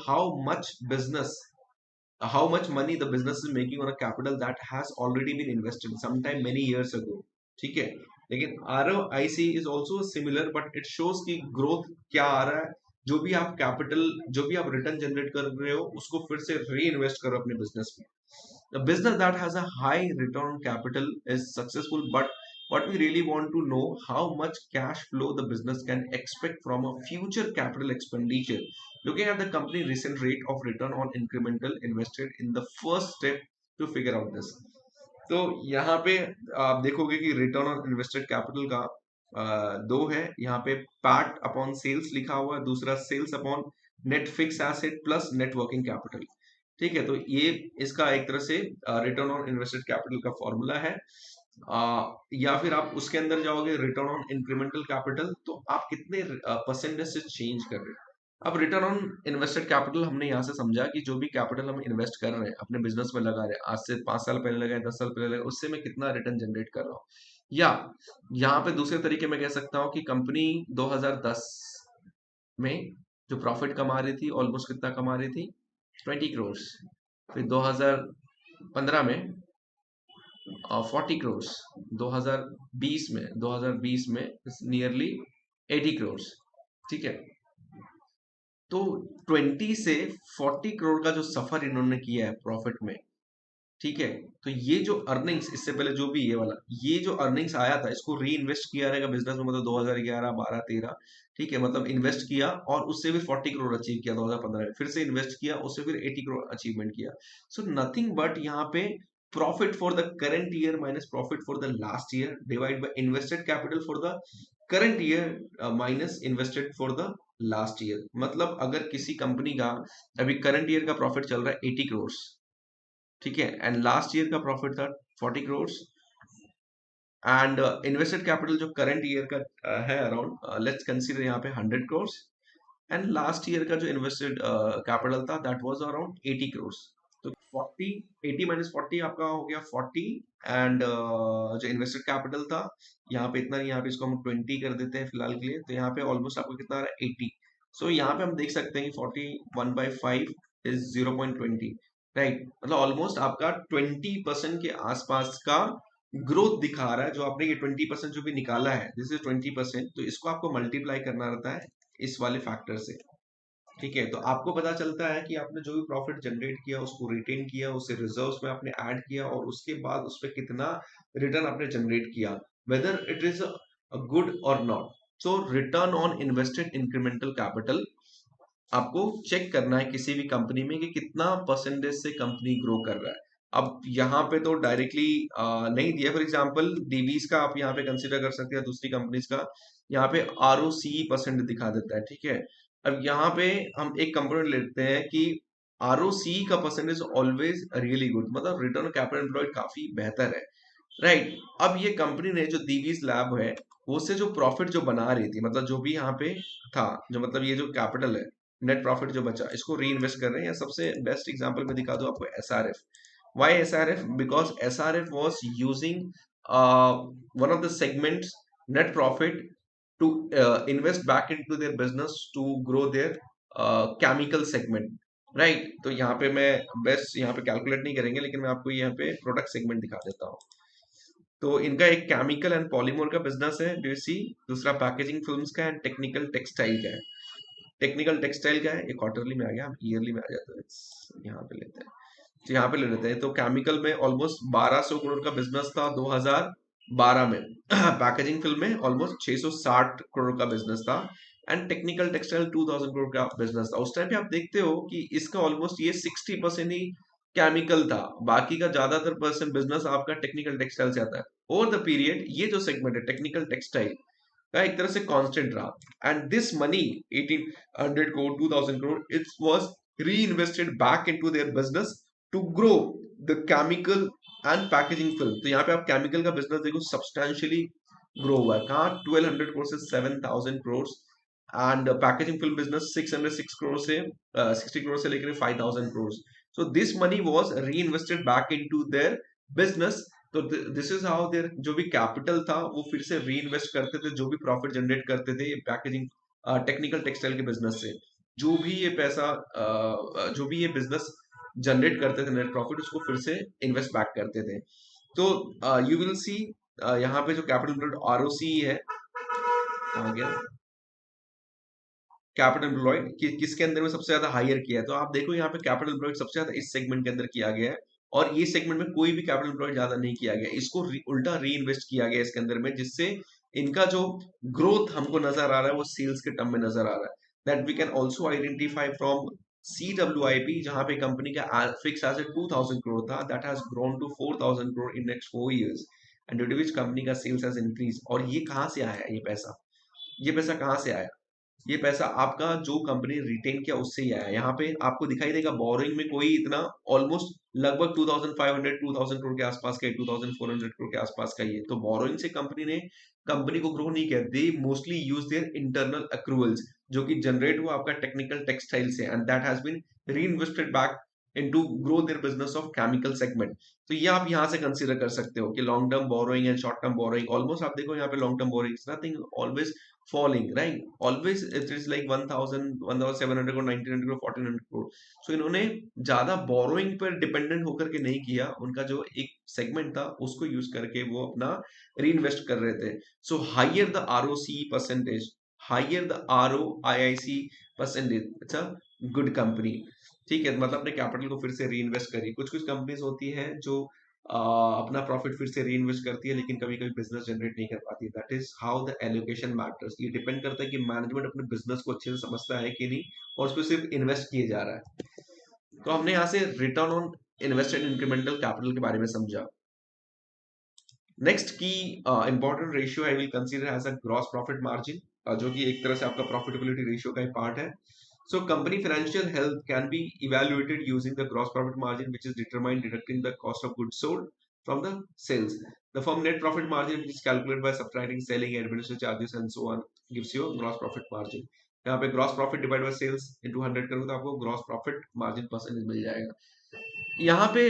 how much money the business is making on a capital that has already been invested sometime many years ago। ठीक है, लेकिन ROIC is also similar but it shows कि growth क्या आ रहा है, जो भी आप कैपिटल, जो भी आप रिटर्न जनरेट कर रहे हो उसको फिर से री इन्वेस्ट करो अपने बिजनेस में। The business that has a high return on capital is successful but What we really want to know, how much cash flow the business can expect from a future capital expenditure, looking at the company recent rate of return on incremental invested in the first step to figure out this. तो यहाँ पे आप देखोगे कि return on invested capital का दो है यहाँ पे, पैट अपॉन सेल्स लिखा हुआ है, दूसरा sales upon net fix asset plus net working capital. ठीक है, तो ये इसका एक तरह से रिटर्न ऑन इन्वेस्टेड कैपिटल का फॉर्मूला है। या फिर आप उसके अंदर जाओगे रिटर्न ऑन इंक्रीमेंटल कैपिटल, तो आप कितने परसेंटेज से चेंज कर रहे हो। अब रिटर्न ऑन इन्वेस्टेड कैपिटल हमने यहाँ से समझा कि जो भी कैपिटल हम इन्वेस्ट कर रहे हैं अपने बिजनेस में लगा रहे हैं, आज से 5 साल पहले लगाए, 10 साल पहले लगाए, उससे मैं कितना रिटर्न जनरेट कर रहा हूँ। या यहाँ पे दूसरे तरीके में कह सकता हूँ कि कंपनी 2010 में जो प्रॉफिट कमा रही थी, ऑलमोस्ट कितना कमा रही थी, 20 करोड़। फिर 2015 में 40 करोड़, 2020 में नियरली 80 करोड़। ठीक है, तो 20 से 40 करोड़ का जो सफर इन्होंने किया है प्रॉफिट में, ठीक है, तो ये जो अर्निंग्स इससे पहले जो भी ये वाला, ये जो अर्निंग्स आया था इसको री इन्वेस्ट किया रहेगा बिजनेस में, मतलब 2011 12 13, ठीक है, मतलब इन्वेस्ट किया और उससे फिर 40 करोड़ अचीव किया 2015 में, फिर से इन्वेस्ट किया, उससे फिर 80 करोड़ अचीवमेंट किया। सो नथिंग बट यहाँ पे profit for the current year minus profit for the last year divide by invested capital for the current year minus invested for the last year. मतलब अगर किसी कंपनी का अभी करंट ईयर का profit चल रहा है 80 करोड़, ठीक है, एंड लास्ट ईयर का प्रॉफिट था 40 करोड़, एंड इन्वेस्टेड कैपिटल जो करंट ईयर का है अराउंड, लेट्स कंसीडर यहाँ पे 100 करोड़, एंड लास्ट ईयर का जो इन्वेस्टेड कैपिटल था दैट वाज अराउंड 80 करोड़। तो 40 80 माइनस 40 आपका हो गया 40, एंड जो इन्वेस्टेड कैपिटल था यहाँ पे इतना नहीं, यहाँ पे इसको हम 20 कर देते हैं फिलहाल के लिए, तो यहाँ पे ऑलमोस्ट आपको कितना आ रहा है 80। सो यहाँ पे हम देख सकते हैं कि 41/5 इज 0.20, राइट, मतलब ऑलमोस्ट आपका 20% के आसपास का ग्रोथ दिखा रहा है। जो आपने ये 20% जो भी निकाला है, दिस इज 20%, तो इसको आपको मल्टीप्लाई करना रहता है इस वाले फैक्टर से। ठीक है, तो आपको पता चलता है कि आपने जो भी प्रॉफिट जनरेट किया उसको रिटेन किया, उसे रिजर्व्स में आपने ऐड किया, और उसके बाद उस पर कितना रिटर्न आपने जनरेट किया, वेदर इट इज गुड और not. So return on invested incremental capital आपको चेक करना है किसी भी कंपनी में कि कितना परसेंटेज से कंपनी ग्रो कर रहा है। अब यहाँ पे तो डायरेक्टली नहीं दिया, फॉर एग्जांपल डीवीज का आप यहाँ पे कंसीडर कर सकते हैं, दूसरी कंपनीज का यहाँ पे आरओसी परसेंट दिखा देता है। ठीक है, अब यहाँ पे हम एक कंपोनेंट लेते हैं कि आरओसी का परसेंटेज ऑलवेज रियली गुड, मतलब रिटर्न कैपिटल एम्प्लॉयड काफी बेहतर है, राइट। अब ये कंपनी ने जो दीवीज लैब है वो से जो प्रॉफिट जो बना रही थी, मतलब जो भी यहाँ पे था, जो मतलब ये जो कैपिटल है, नेट प्रॉफिट जो बचा इसको री इन्वेस्ट कर रहे हैं। या सबसे बेस्ट एग्जांपल में दिखा दूं आपको SRF. Why SRF? Because SRF was using one of the segments net profit to invest back into their business to grow their chemical segment, right. तो यहाँ पे मैं बेस्ट यहाँ पे कैलकुलेट नहीं करेंगे, लेकिन मैं आपको यहाँ पे प्रोडक्ट सेगमेंट दिखा देता हूँ। तो इनका एक केमिकल एंड पॉलीमर का बिजनेस है, डू यू सी, दूसरा पैकेजिंग फिल्म्स का एंड टेक्निकल टेक्सटाइल का है। टेक्निकल टेक्सटाइल का है, ये क्वार्टरली में आ गया, हम ईयरली में आ जाते हैं, यहाँ पे लेते हैं, तो यहाँ पे ले लेते हैं। तो केमिकल में ऑलमोस्ट 1200 करोड़ का बिजनेस था 2012 में पैकेजिंग फिल्म में ऑलमोस्ट 660 करोड़ का बिजनेस था, एंड टेक्निकल टेक्सटाइल 2000 करोड़ का बिजनेस था। उस टाइम पे आप देखते हो कि इसका ऑलमोस्ट ये 60% ही केमिकल था, बाकी का ज्यादातर परसेंट बिजनेस आपका टेक्निकल टेक्सटाइल से आता है। ओवर द पीरियड ये जो सेगमेंट है टेक्निकल टेक्सटाइल का एक तरह से कांस्टेंट रहा, and this money 1800 crore 2000 crore it was reinvested back into their business to grow the chemical and packaging film। तो यहाँ पे आप केमिकल का बिजनेस देखो सब्सटेंशियली ग्रो हुआ है, कहाँ 1200 करोड़ से 7000 crore, and packaging film business 606 crore से 60 करोड़ से लेकर 5000 crore. So this money was reinvested back into their business. तो दिस इज हाउ देयर जो भी कैपिटल था वो फिर से री इन्वेस्ट करते थे, जो भी प्रॉफिट जनरेट करते थे पैकेजिंग टेक्निकल टेक्सटाइल के बिजनेस से, जो भी ये पैसा जो भी ये बिजनेस जनरेट करते थे नेट प्रॉफिट, उसको फिर से इन्वेस्ट बैक करते थे। तो यू विल सी यहाँ पे जो कैपिटल आरओसी है आ गया, कैपिटल एम्प्लॉयड किसके अंदर में सबसे ज्यादा हायर किया है, तो आप देखो यहाँ पे कैपिटल एम्प्लॉयड सबसे ज्यादा इस सेगमेंट के अंदर किया गया है, और ये सेगमेंट में कोई भी कैपिटल एम्प्लॉयड ज्यादा नहीं किया गया, इसको उल्टा री इन्वेस्ट किया गया इसके अंदर में, जिससे इनका जो ग्रोथ हमको नजर आ रहा है वो सेल्स के टर्म में नजर आ रहा है। That we can also identify from CWIP, जहां पे कंपनी का फिक्स एसेट 2000 करोड़ था, that has grown to 4000 crore in next 4 years, and due to which company का सेल्स हैज इंक्रीज। और ये कहाँ से आया, ये पैसा कहाँ से आया? ये पैसा आपका जो कंपनी रिटेन किया उससे ही आया। यहाँ पे आपको दिखाई देगा बोरोइंग में कोई इतना ऑलमोस्ट लगभग 2500 2000 करोड़ के आसपास का, 2400 करोड़ के आसपास का, ये तो बोरोइंग से कंपनी ने कंपनी को ग्रो नहीं किया। They mostly use their internal accruals जो कि जनरेट हुआ आपका टेक्निकल टेक्सटाइल से, एंड दैट हैज बीन री invested back into grow their business of chemical segment. तो ये आप यहाँ से कंसीडर कर सकते हो कि long term borrowing and short term borrowing, almost आप देखो यहाँ पे long term borrowing nothing always falling, right? Always it is like 1000 1700 crore, 1900 crore, 1400 crore. So इन्होंने ज्यादा बोरोइंग पर डिपेंडेंट होकर के नहीं किया, उनका जो एक सेगमेंट था उसको यूज करके वो अपना री इन्वेस्ट कर रहे थे। So higher the ROC percentage, higher the ROIC percentage, it's a good company. ठीक है, मतलब अपने कैपिटल को फिर से री इन्वेस्ट करिए। कुछ कुछ कंपनीज होती है जो अपना प्रॉफिट फिर से री इन्वेस्ट करती है, लेकिन कभी कभी बिजनेस जनरेट नहीं कर पाती। That is how the allocation matters. ये डिपेंड करता है कि मैनेजमेंट अपने बिजनेस को अच्छे से समझता है कि नहीं, और उसको सिर्फ इन्वेस्ट किए जा रहा है। तो हमने यहाँ से return on invested incremental capital के बारे में समझा। नेक्स्ट की important ratio I will consider as a gross profit margin, जो कि एक तरह से आपका प्रॉफिटेबिलिटी रेशियो का ही पार्ट है। So company financial health can be evaluated using the gross profit margin, which is determined deducting the cost of goods sold from the sales. The firm net profit margin, which is calculated by subtracting selling and administrative charges and so on, gives you a gross profit margin. यहाँ पे gross profit divided by sales into 100 करोगे तो आपको gross profit margin percentage मिल जाएगा। यहाँ पे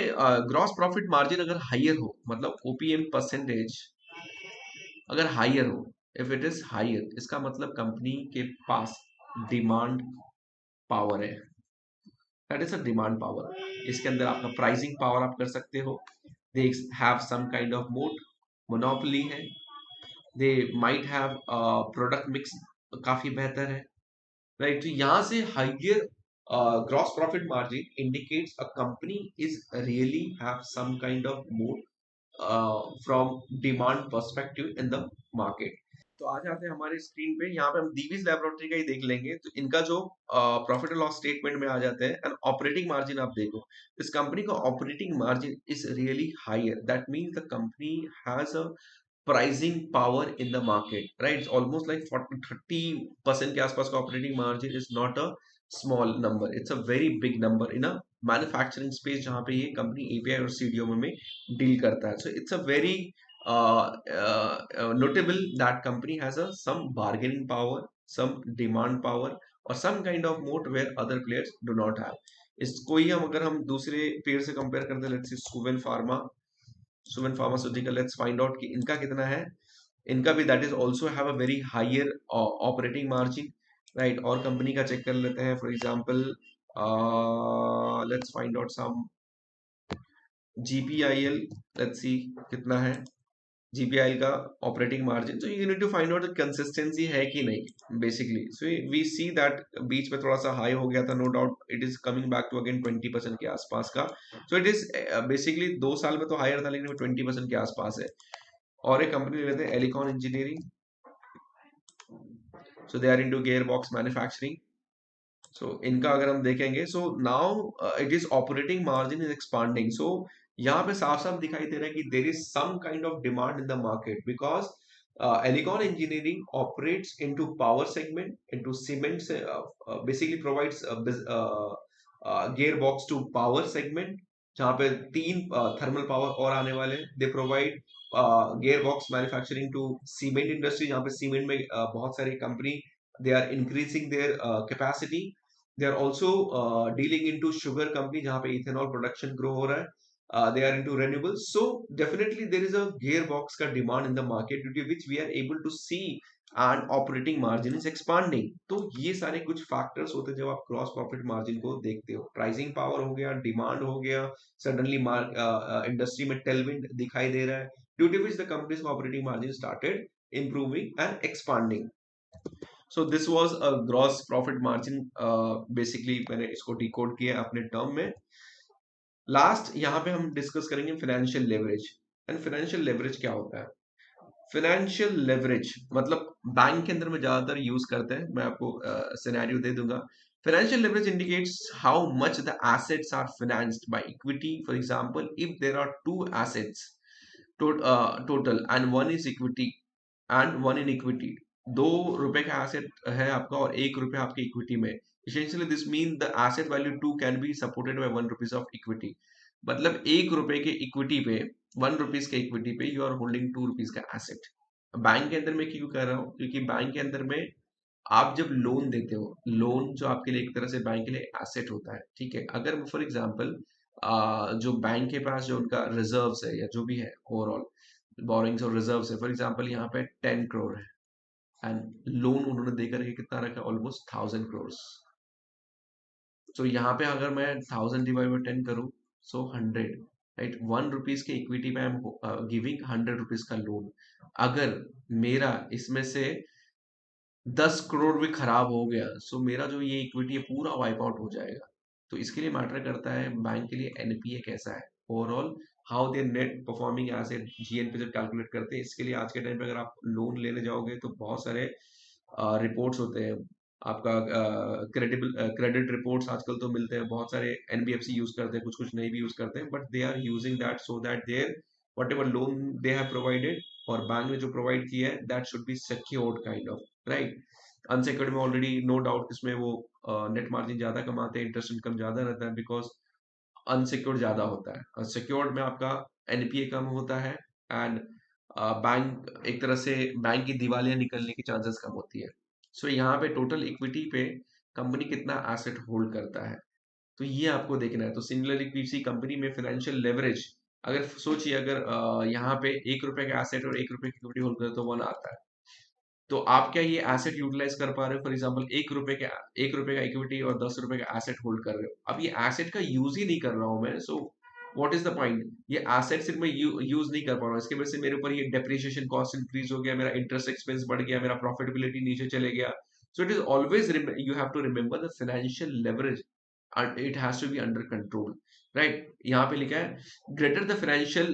gross profit margin अगर हाइयर हो, मतलब OPM परसेंटेज अगर हाइयर हो, इफ इट इज हाइयर, इसका मतलब कंपनी के पास डिमांड पावर है। That is a demand power. इसके अंदर आपका प्राइसिंग पावर आप कर सकते हो। They have some kind of monopoly है। They might have product mix काफी बेहतर है, राइट? तो यहाँ से higher gross profit margin indicates a company is really have some kind of mode from demand perspective in the market. तो आ जाते हैं हमारे स्क्रीन पे, यहाँ पे हम दीवीज लैबोरेटरी का ही देख लेंगे। तो इनका जो प्रॉफिट एंड लॉस स्टेटमेंट में आ जाते हैं, एंड ऑपरेटिंग मार्जिन आप देखो, इस कंपनी का operating margin is really higher. That means the company has a pricing power in the market, right? Almost like 40-30% के आसपास का operating margin is not a small number, it's a very big number in a manufacturing space, जहां पे ये company API और CDMO में deal करता है। So it's a very notable that company has a some bargaining power, some demand power, or some kind of moat where other players do not have. इसको ही हम अगर हम दूसरे पेयर से कंपेयर करते हैं, let's say Suven pharmaceutical, let's find out कि इनका कितना है। इनका भी that is also have a very higher operating margin, right? और कंपनी का चेक कर लेते हैं, for example let's find out some GPIL, let's see कितना है GPIL का ऑपरेटिंग मार्जिन। तो you need to find out consistency है कि नहीं, basically. So we see that बीच में थोड़ा सा हाई हो गया था, no doubt it is coming back to again 20% के आसपास का। सो इट इज बेसिकली 2 साल में तो हायर था, लेकिन 20% के आसपास है। और एक कंपनी लेते हैं Elecon engineering. So they are into gear box manufacturing. So इनका अगर हम देखेंगे, so now it is operating margin is expanding. So यहाँ पे साफ साफ दिखाई दे रहा है कि there is some kind of demand in the market, because Elecon Engineering operates into power segment, into cement, basically provides gearbox to power segment, जहाँ पे 3 थर्मल पावर और आने वाले हैं। They provide gear box manufacturing to cement industry, जहाँ पे cement में बहुत सारी company they are increasing their capacity. They are also dealing into sugar company, जहाँ पे ethanol production grow हो रहा है। They are into renewables, so definitely there is a gearbox का demand in the market, due to which we are able to see and operating margin is expanding. तो ये सारे कुछ factors होते हैं जब आप gross profit margin को देखते हो। Pricing power हो गया, demand हो गया, suddenly industry में tailwind दिखाई दे रहा है, due to which the company's operating margin started improving and expanding. So this was a gross profit margin, basically मैंने इसको डिकोड किया अपने टर्म में। लास्ट यहाँ पे हम डिस्कस करेंगे financial leverage. And financial leverage क्या होता है? फाइनेंशियल लेवरेज मतलब बैंक के अंदर में ज्यादातर यूज करते हैं, मैं आपको सिनेरियो दे दूंगा। Financial leverage indicates how much the assets are financed by equity. For example, if there are two assets total and one is equity and one in equity, 2 रुपए का एसेट है आपका और 1 रुपया आपके इक्विटी में, essentially this mean the asset value 2 can be supported by 1 rupees of equity। मतलब 1 रुपए के इक्विटी पे, 1 रुपीज के इक्विटी पे यू आर होल्डिंग 2 रुपीज का एसेट। बैंक के अंदर में क्यों कर रहा हूँ? क्योंकि बैंक के अंदर में आप जब लोन देते हो, लोन जो आपके लिए एक तरह से बैंक के लिए एसेट होता है, ठीक है। अगर फॉर एग्जांपल जो बैंक के पास जो उनका रिजर्व्स है या जो भी है ओवरऑल बोरिंग्स और रिजर्व्स है, फॉर एग्जांपल यहाँ पे 10 करोड़ है एंड लोन उन्होंने देकर के कितना रखा? ऑलमोस्ट 1000 करोड़। सो यहाँ पे अगर मैं 1000 डिवाइड बाई 10 करूँ, सो 100, राइट। 1 रुपीज के इक्विटी में आई एम गिविंग 100 रुपीज का लोन। अगर मेरा इसमें से 10 करोड़ भी खराब हो गया, सो मेरा जो ये इक्विटी है पूरा वाइप आउट हो जाएगा। तो इसके लिए मैटर करता है बैंक के लिए एनपीए कैसा है, overall how there net performing asset, GNP जब कैलकुलेट करते हैं। इसके लिए आज के टाइम पे अगर आप लोन लेने जाओगे तो बहुत सारे रिपोर्ट्स होते हैं। आपका क्रेडिट रिपोर्ट्स आजकल तो मिलते हैं, बहुत सारे एनबीएफसी यूज करते हैं, कुछ कुछ नहीं भी यूज करते हैं, but they are using that so that their whatever loan they have provided और बैंक ने जो प्रोवाइड किया है that should be secured kind of, right. Unsecured में ऑलरेडी नो डाउट इसमें वो नेट मार्जिन ज्यादा कमाते हैं, इंटरेस्ट इनकम ज्यादा रहता है, बिकॉज अनसिक्योर्ड ज्यादा होता है। सिक्योर्ड में आपका एनपीए कम होता है एंड बैंक एक तरह से बैंक की दिवालिया निकलने की चांसेस कम होती है। सो यहाँ पे टोटल इक्विटी पे कंपनी कितना एसेट होल्ड करता है, तो ये आपको देखना है। तो सिमिलरली किसी कंपनी में फाइनेंशियल लेवरेज, अगर सोचिए अगर यहाँ पे 1 रुपए का एसेट और 1 रुपए की इक्विटी होल्ड करे तो 1 आता है। तो आप क्या ये एसेट यूटिलाइज कर पा रहे हो? फॉर एग्जांपल 1 रुपए का इक्विटी और 10 रुपए का एसेट होल्ड कर रहे हो। अब ये एसेट का यूज ही नहीं कर रहा हूं मैं, so what is the point? ये एसेट सिर्फ मैं यूज नहीं कर पा रहा हूँ, इसकी वजह से मेरे ऊपर ये डेप्रिसिएशन कॉस्ट इंक्रीज हो गया, मेरा इंटरेस्ट एक्सपेंस बढ़ गया, मेरा प्रॉफिटेबिलिटी नीचे चले गया। So it is always you have to remember the financial leverage and it has to be under control, right। यहाँ पे लिखा है greater the financial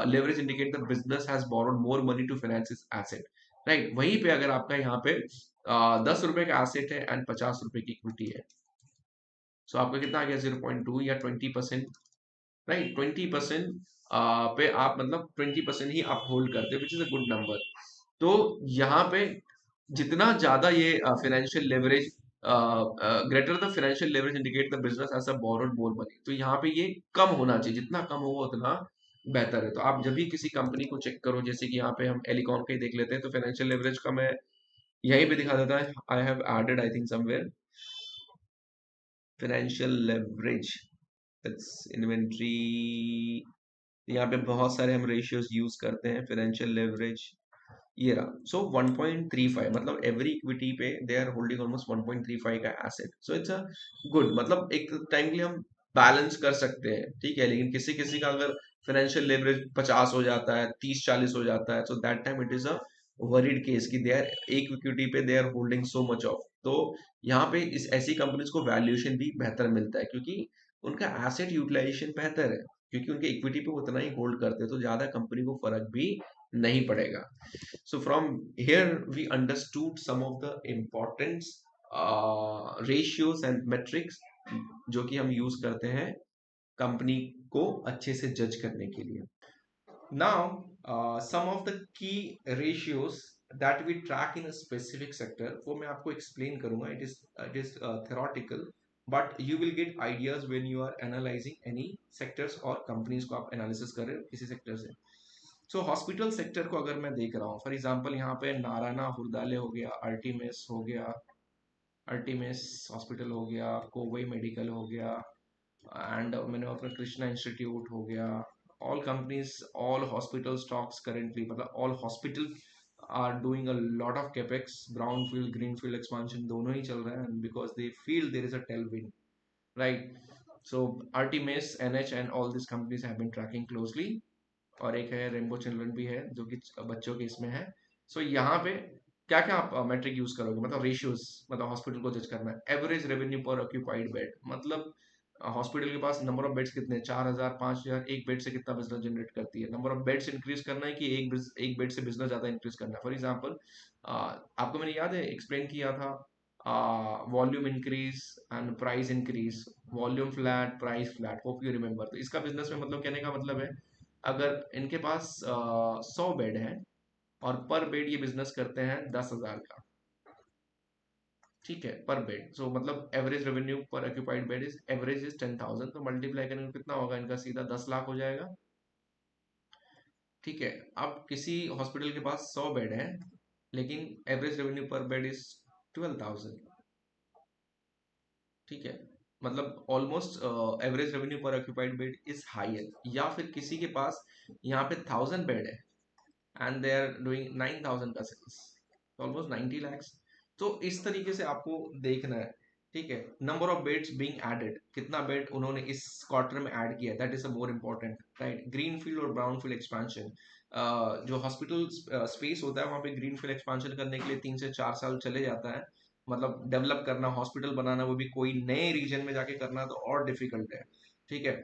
leverage indicate the business has borrowed more money to finance its asset, right। वहीं पे अगर आपका यहाँ पे 10 रुपए का एसेट है एंड 50 रुपए की इक्विटी है, सो आपका कितना आ गया? 0.2 या 20%, राइट। 20% पे आप मतलब 20% ही आप होल्ड करते हो, which is a good number. तो यहाँ पे जितना ज्यादा ये financial leverage, greater the financial leverage indicate the business as a borrowed more money, तो यहाँ पे ये कम होना चाहिए, जितना कम होगा उतना बेहतर है। तो आप जब भी किसी कंपनी को चेक करो, जैसे कि यहाँ पे हम एलिकॉन का ही देख लेते हैं, तो फाइनेंशियल लेवरेज का मैं यहीं पे दिखा देता है, I have added I think somewhere financial leverage, it's inventory. यहाँ पे बहुत सारे हम रेशियोज यूज करते हैं फाइनेंशियल लेवरेज, ये रहा। सो 1.35 मतलब एवरी इक्विटी पे दे आर होल्डिंग ऑलमोस्ट 1.35 का asset, so it's a good, मतलब एक टाइम के लिए हम बैलेंस कर सकते हैं, ठीक है। लेकिन किसी किसी का अगर फाइनेंशियल लेवरेज 50 हो जाता है, 30-40 हो जाता है, so that time it is a worried case कि दे आर एक इक्विटी पे they are holding so much of. तो यहाँ पे इस ऐसी कंपनीज को वैल्यूएशन भी बेहतर मिलता है, क्योंकि उनका एसेट यूटिलाइजेशन बेहतर है, क्योंकि उनके इक्विटी पे उतना ही होल्ड करते हैं, तो ज्यादा कंपनी को फर्क भी नहीं पड़ेगा। So from here we understood some of the importance ratios and metrics जो कि हम यूज करते हैं कंपनी को अच्छे से जज करने के लिए। Now, some of the key ratios that we track in a specific sector, वो मैं आपको explain करूंगा. It is theoretical, but you will get ideas when you are analyzing any sectors और companies को आप analysis कर रहे हो किसी sector से. So hospital sector को अगर मैं देख रहा हूँ, for example यहाँ पे नारायणा हृदयालय हो गया, अल्टीमेस हो गया, अल्टीमेस हॉस्पिटल हो गया, कोवई मेडिकल हो गया, एंड मैंने अपना कृष्णा इंस्टीट्यूट हो गया, all companies, all hospital stocks currently, मतलब all hospital are doing a lot of capex, brownfield greenfield expansion दोनों ही चल रहे हैं, and because they feel there is a tailwind, right। So Artemis, NH and all these companies have been tracking closely, और एक है rainbow children भी है जो कि बच्चों के इसमें है। सो यहाँ पे क्या क्या आप मेट्रिक यूज करोगे, मतलब रेशियोज, मतलब हॉस्पिटल को जज करना है। Average revenue per occupied bed, मतलब हॉस्पिटल के पास नंबर ऑफ बेड्स कितने, 4,000 5,000, एक बेड से कितना बिजनेस जनरेट करती है। नंबर ऑफ बेड्स इंक्रीज करना है कि एक बेड से बिजनेस ज्यादा इंक्रीज करना है। फॉर एग्जांपल आपको मैंने याद है एक्सप्लेन किया था, volume increase and price increase, volume flat price flat, hope you remember. तो इसका बिजनेस में मतलब कहने का मतलब है, अगर इनके पास 100 बेड है और पर बेड ये बिजनेस करते हैं 10,000 का, ठीक है, पर बेड। सो मतलब average revenue per occupied bed is average is 10,000, तो मल्टीप्लाई करेंगे कितना होगा इनका, सीधा 10 लाख हो जाएगा। ठीक है। अब किसी हॉस्पिटल के पास 100 बेड है, लेकिन average revenue per bed is 12,000। ठीक है, मतलब almost average revenue per occupied bed is higher. या फिर किसी के पास यहाँ पे 1,000 बेड है एंड दे आर डूइंग 9,000 का सेल्स, ऑलमोस्ट 90 lakhs। तो इस तरीके से आपको देखना है। ठीक है, number of beds being added, कितना बेड उन्होंने इस क्वार्टर में ऐड किया, that is a more important, right. Green field और ब्राउन फील्ड एक्सपेंशन, जो हॉस्पिटल स्पेस होता है वहाँ पे ग्रीन फील्ड एक्सपेंशन करने के लिए 3 से 4 साल चले जाता है। मतलब डेवलप करना, हॉस्पिटल बनाना, वो भी कोई नए रीजन में जाके करना तो और डिफिकल्ट है। ठीक है,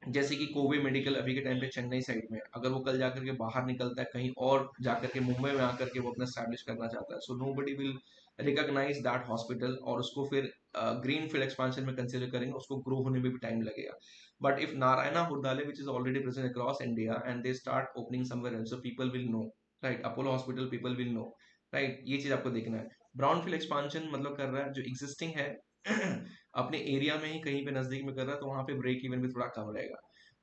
जैसे कि कोवे मेडिकल अभी के टाइम पे चेन्नई साइड में, अगर वो कल जाकर के बाहर निकलता है कहीं और जाकर के मुंबई में आकर के वो अपना स्टैब्लिश करना चाहता है, so nobody will recognise that hospital, और उसको फिर ग्रीन फील्ड एक्सपेंशन में कंसिडर करेंगे, उसको ग्रो होने में भी टाइम लगेगा। But if Narayana Hrudayalaya which is already present across India and they start opening somewhere else, so people will know, right, Apollo hospital people will know, right. ये चीज आपको देखना है। ब्राउन फील्ड एक्सपांशन मतलब कर रहा है जो एग्जिस्टिंग है अपने एरिया में ही कहीं पे नजदीक में कर रहा है, तो वहां पे ब्रेक इवन भी थोड़ा कम रहेगा,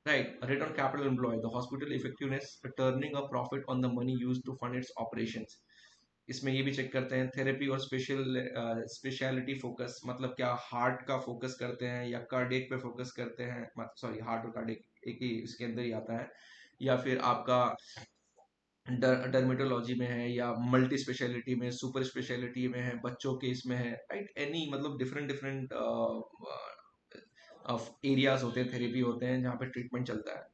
right? Return on capital employed, the hospital effectiveness returning a profit on the money used to fund its operations। इसमें ये भी चेक करते हैं थेरेपी और स्पेशलिटी फोकस, मतलब क्या हार्ट का फोकस करते हैं या कार्डियक पे फोकस करते हैं, सॉरी हार्ट और कार्डियक एक ही इसके अंदर ही आता है, या फिर आपका डर्मेटोलॉजी में है, या मल्टी स्पेशलिटी में, सुपर स्पेशलिटी में है, बच्चों के इसमें है, राइट। एनी मतलब डिफरेंट डिफरेंट एरियाज होते हैं, थेरेपी होते हैं जहाँ पे ट्रीटमेंट चलता है।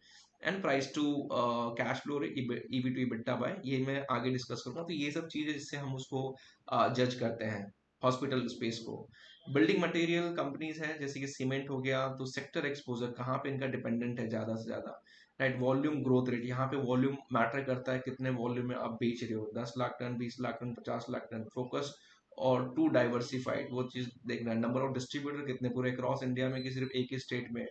And price to cash flow, EV to EBITDA by, ये मैं आगे डिस्कस करूंगा। तो ये सब चीजें जिससे हम उसको जज करते हैं हॉस्पिटल स्पेस को। बिल्डिंग मटेरियल कंपनीज हैं जैसे कि सीमेंट हो गया, तो सेक्टर एक्सपोजर कहाँ पे इनका डिपेंडेंट है ज्यादा से ज्यादा, राइट। वॉल्यूम ग्रोथ रेट, यहाँ पे वॉल्यूम मैटर करता है, कितने वॉल्यूम में आप बेच रहे हो, 10 lakh ton, 20 lakh ton, 50 lakh ton, focus और टू डाइवर्सिफाइड, वो चीज देखना है। नंबर ऑफ डिस्ट्रीब्यूटर कितने पूरे क्रॉस इंडिया में कि सिर्फ एक ही स्टेट में,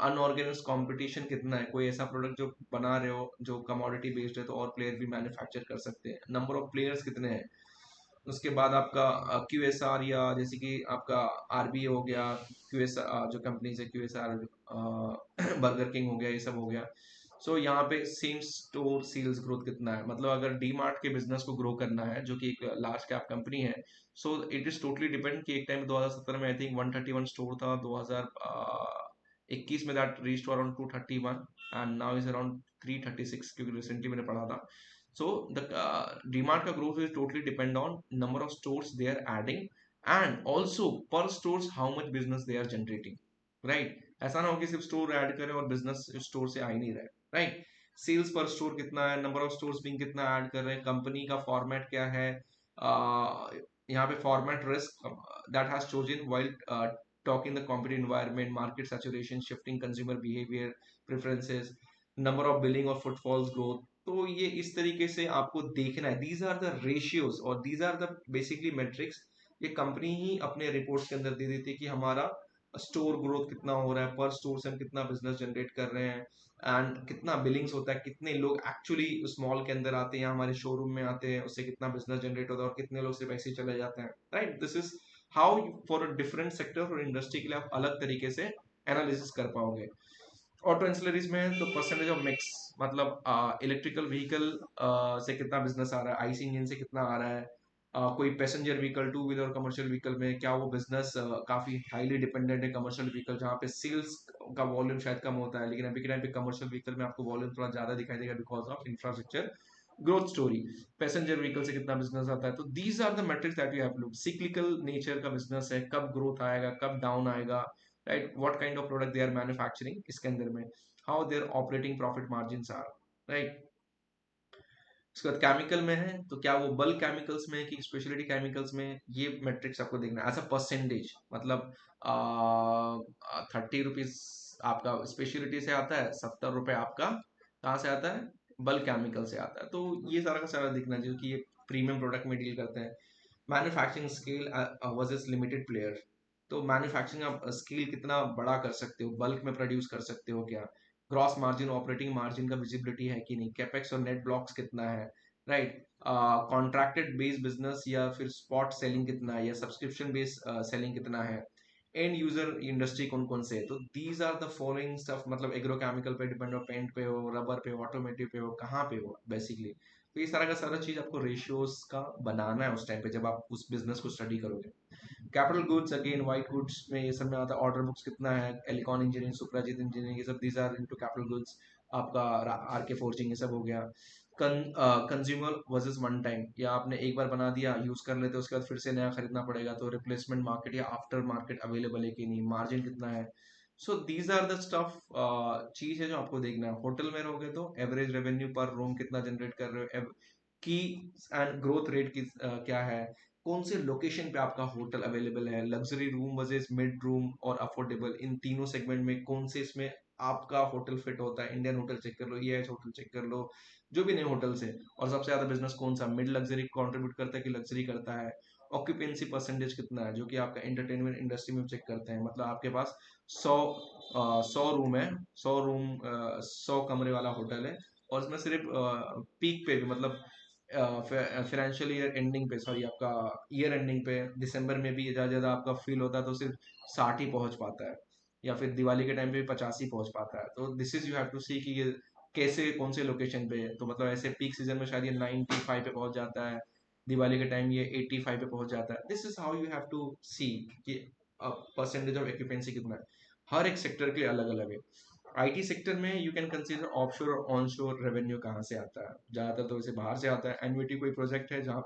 अनऑर्गेनाइज कंपटीशन कितना है, कोई ऐसा प्रोडक्ट जो बना रहे हो जो कमोडिटी बेस्ड है तो और प्लेयर भी मैन्युफैक्चर कर सकते हैं, नंबर ऑफ प्लेयर्स कितने हैं। उसके बाद आपका क्यू एस आर, या जैसे कि आपका आर बी हो गया, क्यू एस जो कंपनीज है, Q S R, burger king हो गया, ये सब हो गया। सो यहाँ पे सेम स्टोर सेल्स ग्रोथ कितना है, मतलब अगर डी मार्ट के बिजनेस को ग्रो करना है जो कि एक लार्ज कैप कंपनी है, सो इट इज टोटली डिपेंड कि एक टाइम 2017 में आई थिंक 131 स्टोर था, 2021 में that reach to around 231 and now is around 336, क्योंकि रिसेंटली मैंने पढ़ा था। So the demand का growth will totally depend on number of stores they are adding, and also per stores how much business they are generating, right? ऐसा ना हो कि सिर्फ स्टोर ऐड करें और बिजनेस स्टोर से आ ही नहीं रहा है, राइट। सेल्स पर स्टोर कितना है, नंबर ऑफ स्टोर्स बिंग कितना ऐड कर रहे हैं, कंपनी का फॉर्मेट क्या है, यहाँ पे format risk that has chosen while talking the competitive environment, market saturation, shifting consumer behavior, preferences, number of billing और footfalls growth। तो ये इस तरीके से आपको देखना है, दीज आर द रेशियोज और these are the basically metrics. ये कंपनी ही अपने रिपोर्ट्स के अंदर दे देती है कि हमारा स्टोर ग्रोथ कितना हो रहा है, पर स्टोर से हम कितना बिजनेस जनरेट कर रहे हैं, एंड कितना बिलिंग्स होता है, कितने लोग एक्चुअली उस मॉल के अंदर आते हैं, हमारे शोरूम में आते हैं, उससे कितना बिजनेस जनरेट होता है, और कितने लोग सिर्फ ऐसे ही चले जाते हैं, right. This is how for a different sector और इंडस्ट्री के लिए आप अलग तरीके से एनालिसिस कर पाओगे। ऑटो एंसिलरीज में है तो परसेंटेज ऑफ मिक्स, मतलब इलेक्ट्रिकल व्हीकल से कितना बिजनेस आ रहा है, आईसी इंजन से कितना आ रहा है, कोई पैसेंजर व्हीकल, टू व्हीलर और कमर्शियल व्हीकल में क्या वो बिजनेस काफी हाईली डिपेंडेंट है, कमर्शियल व्हीकल जहाँ पे सेल्स का वॉल्यूम शायद कम होता है, लेकिन अभी के टाइम पे कमर्शियल व्हीकल में आपको वॉल्यूम थोड़ा ज्यादा दिखाई देगा because of infrastructure growth story. Passenger vehicle से कितना बिजनेस आता है, तो these are the metrics that you have to look. Cyclical nature का बिजनेस है, कब ग्रोथ आएगा, कब डाउन आएगा, right. What kind of product they are manufacturing इसके अंदर में, how their operating profit margins are, right. उसके बाद केमिकल में है तो क्या वो बल्क केमिकल्स में है कि स्पेशलिटी केमिकल्स में, ये मैट्रिक्स आपको देखना है एज अ परसेंटेज। मतलब 30 रुपीज आपका स्पेशलिटी से आता है, 70 रुपए आपका कहाँ से आता है, बल्क केमिकल से आता है। तो ये सारा का सारा दिखना चाहिए कि ये प्रीमियम प्रोडक्ट में डील करते हैं। Manufacturing scale versus limited player. तो मैन्युफैक्चरिंग आप स्केल कितना बड़ा कर सकते हो, बल्क में प्रोड्यूस कर सकते हो क्या, ग्रॉस मार्जिन ऑपरेटिंग मार्जिन का विजिबिलिटी है कि नहीं, कैपेक्स और नेट ब्लॉक्स कितना है, राइट। कॉन्ट्रैक्टेड बेस्ड बिजनेस या फिर स्पॉट सेलिंग कितना है, या सब्सक्रिप्शन बेस्ड सेलिंग कितना है, एंड यूजर इंडस्ट्री कौन कौन से है। तो these are the following stuff, मतलब एग्रोकेमिकल पे डिपेंड हो, पेंट पे हो, रबर पे हो, ऑटोमेटिव पे हो, कहाँ पे हो बेसिकली। तो ये सारा का सारा चीज आपको रेशियोज का बनाना है उस टाइम पे जब आप उस बिजनेस को स्टडी करोगे। Capital goods again, white goods में ये सब में आता है, ऑर्डर बुक्स कितना है, एलिकॉन इंजीनियरिंग, सुप्राजीत इंजीनियरिंग, ये सब these are into capital goods. आपका आर के फोर्जिंग ये सब हो गया। कंज्यूमर वर्सेस वन टाइम, या आपने एक बार बना दिया यूज कर लेते उसके बाद फिर से नया खरीदना पड़ेगा, तो रिप्लेसमेंट मार्केट या आफ्टर मार्केट अवेलेबल है कि नहीं, मार्जिन कितना है। So these are the stuff चीज है जो आपको देखना है। होटल में रहोगे तो एवरेज रेवेन्यू पर रूम कितना जनरेट कर रहे हो, की एंड ग्रोथ रेट की क्या है, कौन से लोकेशन पे आपका होटल अवेलेबल है, luxury room versus mid room और अफोर्डेबल, इन तीनों सेगमेंट में कौन से इसमें आपका होटल फिट होता है। इंडियन होटल चेक कर लो, ये होटल चेक कर लो, जो भी नए होटल्स है। और सबसे ज्यादा बिजनेस कौन सा मिड लग्जरी कंट्रीब्यूट करता है कि लग्जरी करता है, ऑक्यूपेंसी परसेंटेज कितना है, जो कि आपका एंटरटेनमेंट इंडस्ट्री में चेक करते हैं। मतलब आपके पास 100 रूम है, 100 रूम 100 कमरे वाला होटल है, और इसमें सिर्फ पीक पे भी, मतलब फाइनेंशियल ईयर एंडिंग पे, सॉरी आपका ईयर एंडिंग पे दिसंबर में भी ज़्यादा ज़्यादा आपका फील होता है तो सिर्फ 60 ही पहुंच पाता है, या फिर दिवाली के टाइम पे भी 50 ही पहुंच पाता है। तो this is you have to see कि ये कैसे कौन से लोकेशन पे है। तो मतलब ऐसे पीक सीजन में शायद ये 95 पे पहुंच जाता है, दिवाली के टाइम ये 85 पे पहुंच जाता है। This is how you have to see कि परसेंटेज ऑफ एक्यूपेंसी कितना है। हर एक सेक्टर के अलग अलग है। आईटी सेक्टर में यू कैन कंसीडर ऑफशोर और ऑनशोर रेवेन्यू कहाँ से आता है, ज़्यादातर तो इसे बाहर से आता है। एन्युटी कोई प्रोजेक्ट है जहाँ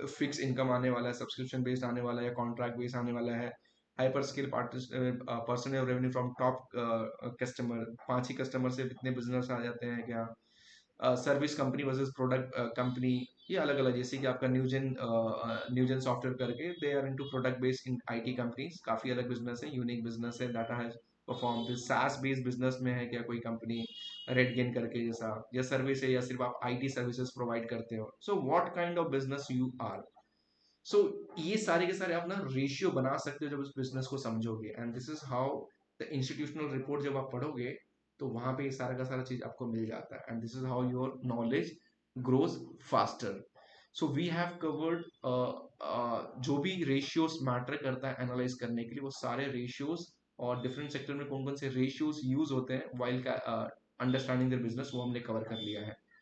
फिक्स इनकम आने वाला है, सब्सक्रिप्शन बेस्ड आने वाला है, या कॉन्ट्रैक्ट बेस्ड आने वाला है। Hyper scale person revenue from top customer, 5 ही कस्टमर से इतने बिजनेस आ जाते हैं क्या। Service company versus product company, ये अलग अलग, जैसे कि आपका न्यूजन सॉफ्टवेयर करके, they are into product based in IT companies, काफी अलग बिजनेस है, यूनिक बिजनेस है। डाटा है परफॉर्म, फिर सास बेस्ड बिजनेस में है क्या कोई कंपनी, रेड गेन करके जैसा, या सर्विस है, या सिर्फ आप आईटी सर्विसेज प्रोवाइड करते हो। So what kind of business you are. So ये सारे के सारे आप ना रेशियो बना सकते हो जब उस बिजनेस को समझोगे, and this is how the institutional report जब आप पढ़ोगे तो वहां पे ये सारा का सारा चीज आपको मिल जाता है, and this is how your knowledge grows faster. So we have covered जो भी रेशियोज मैटर करता है एनालाइज करने के लिए, वो सारे रेशियोज और डिफरेंट सेक्टर में कौन कौन से रेशियोज यूज होते हैं वाइल अंडरस्टैंडिंग देयर बिजनेस, वो हमने कवर कर लिया है।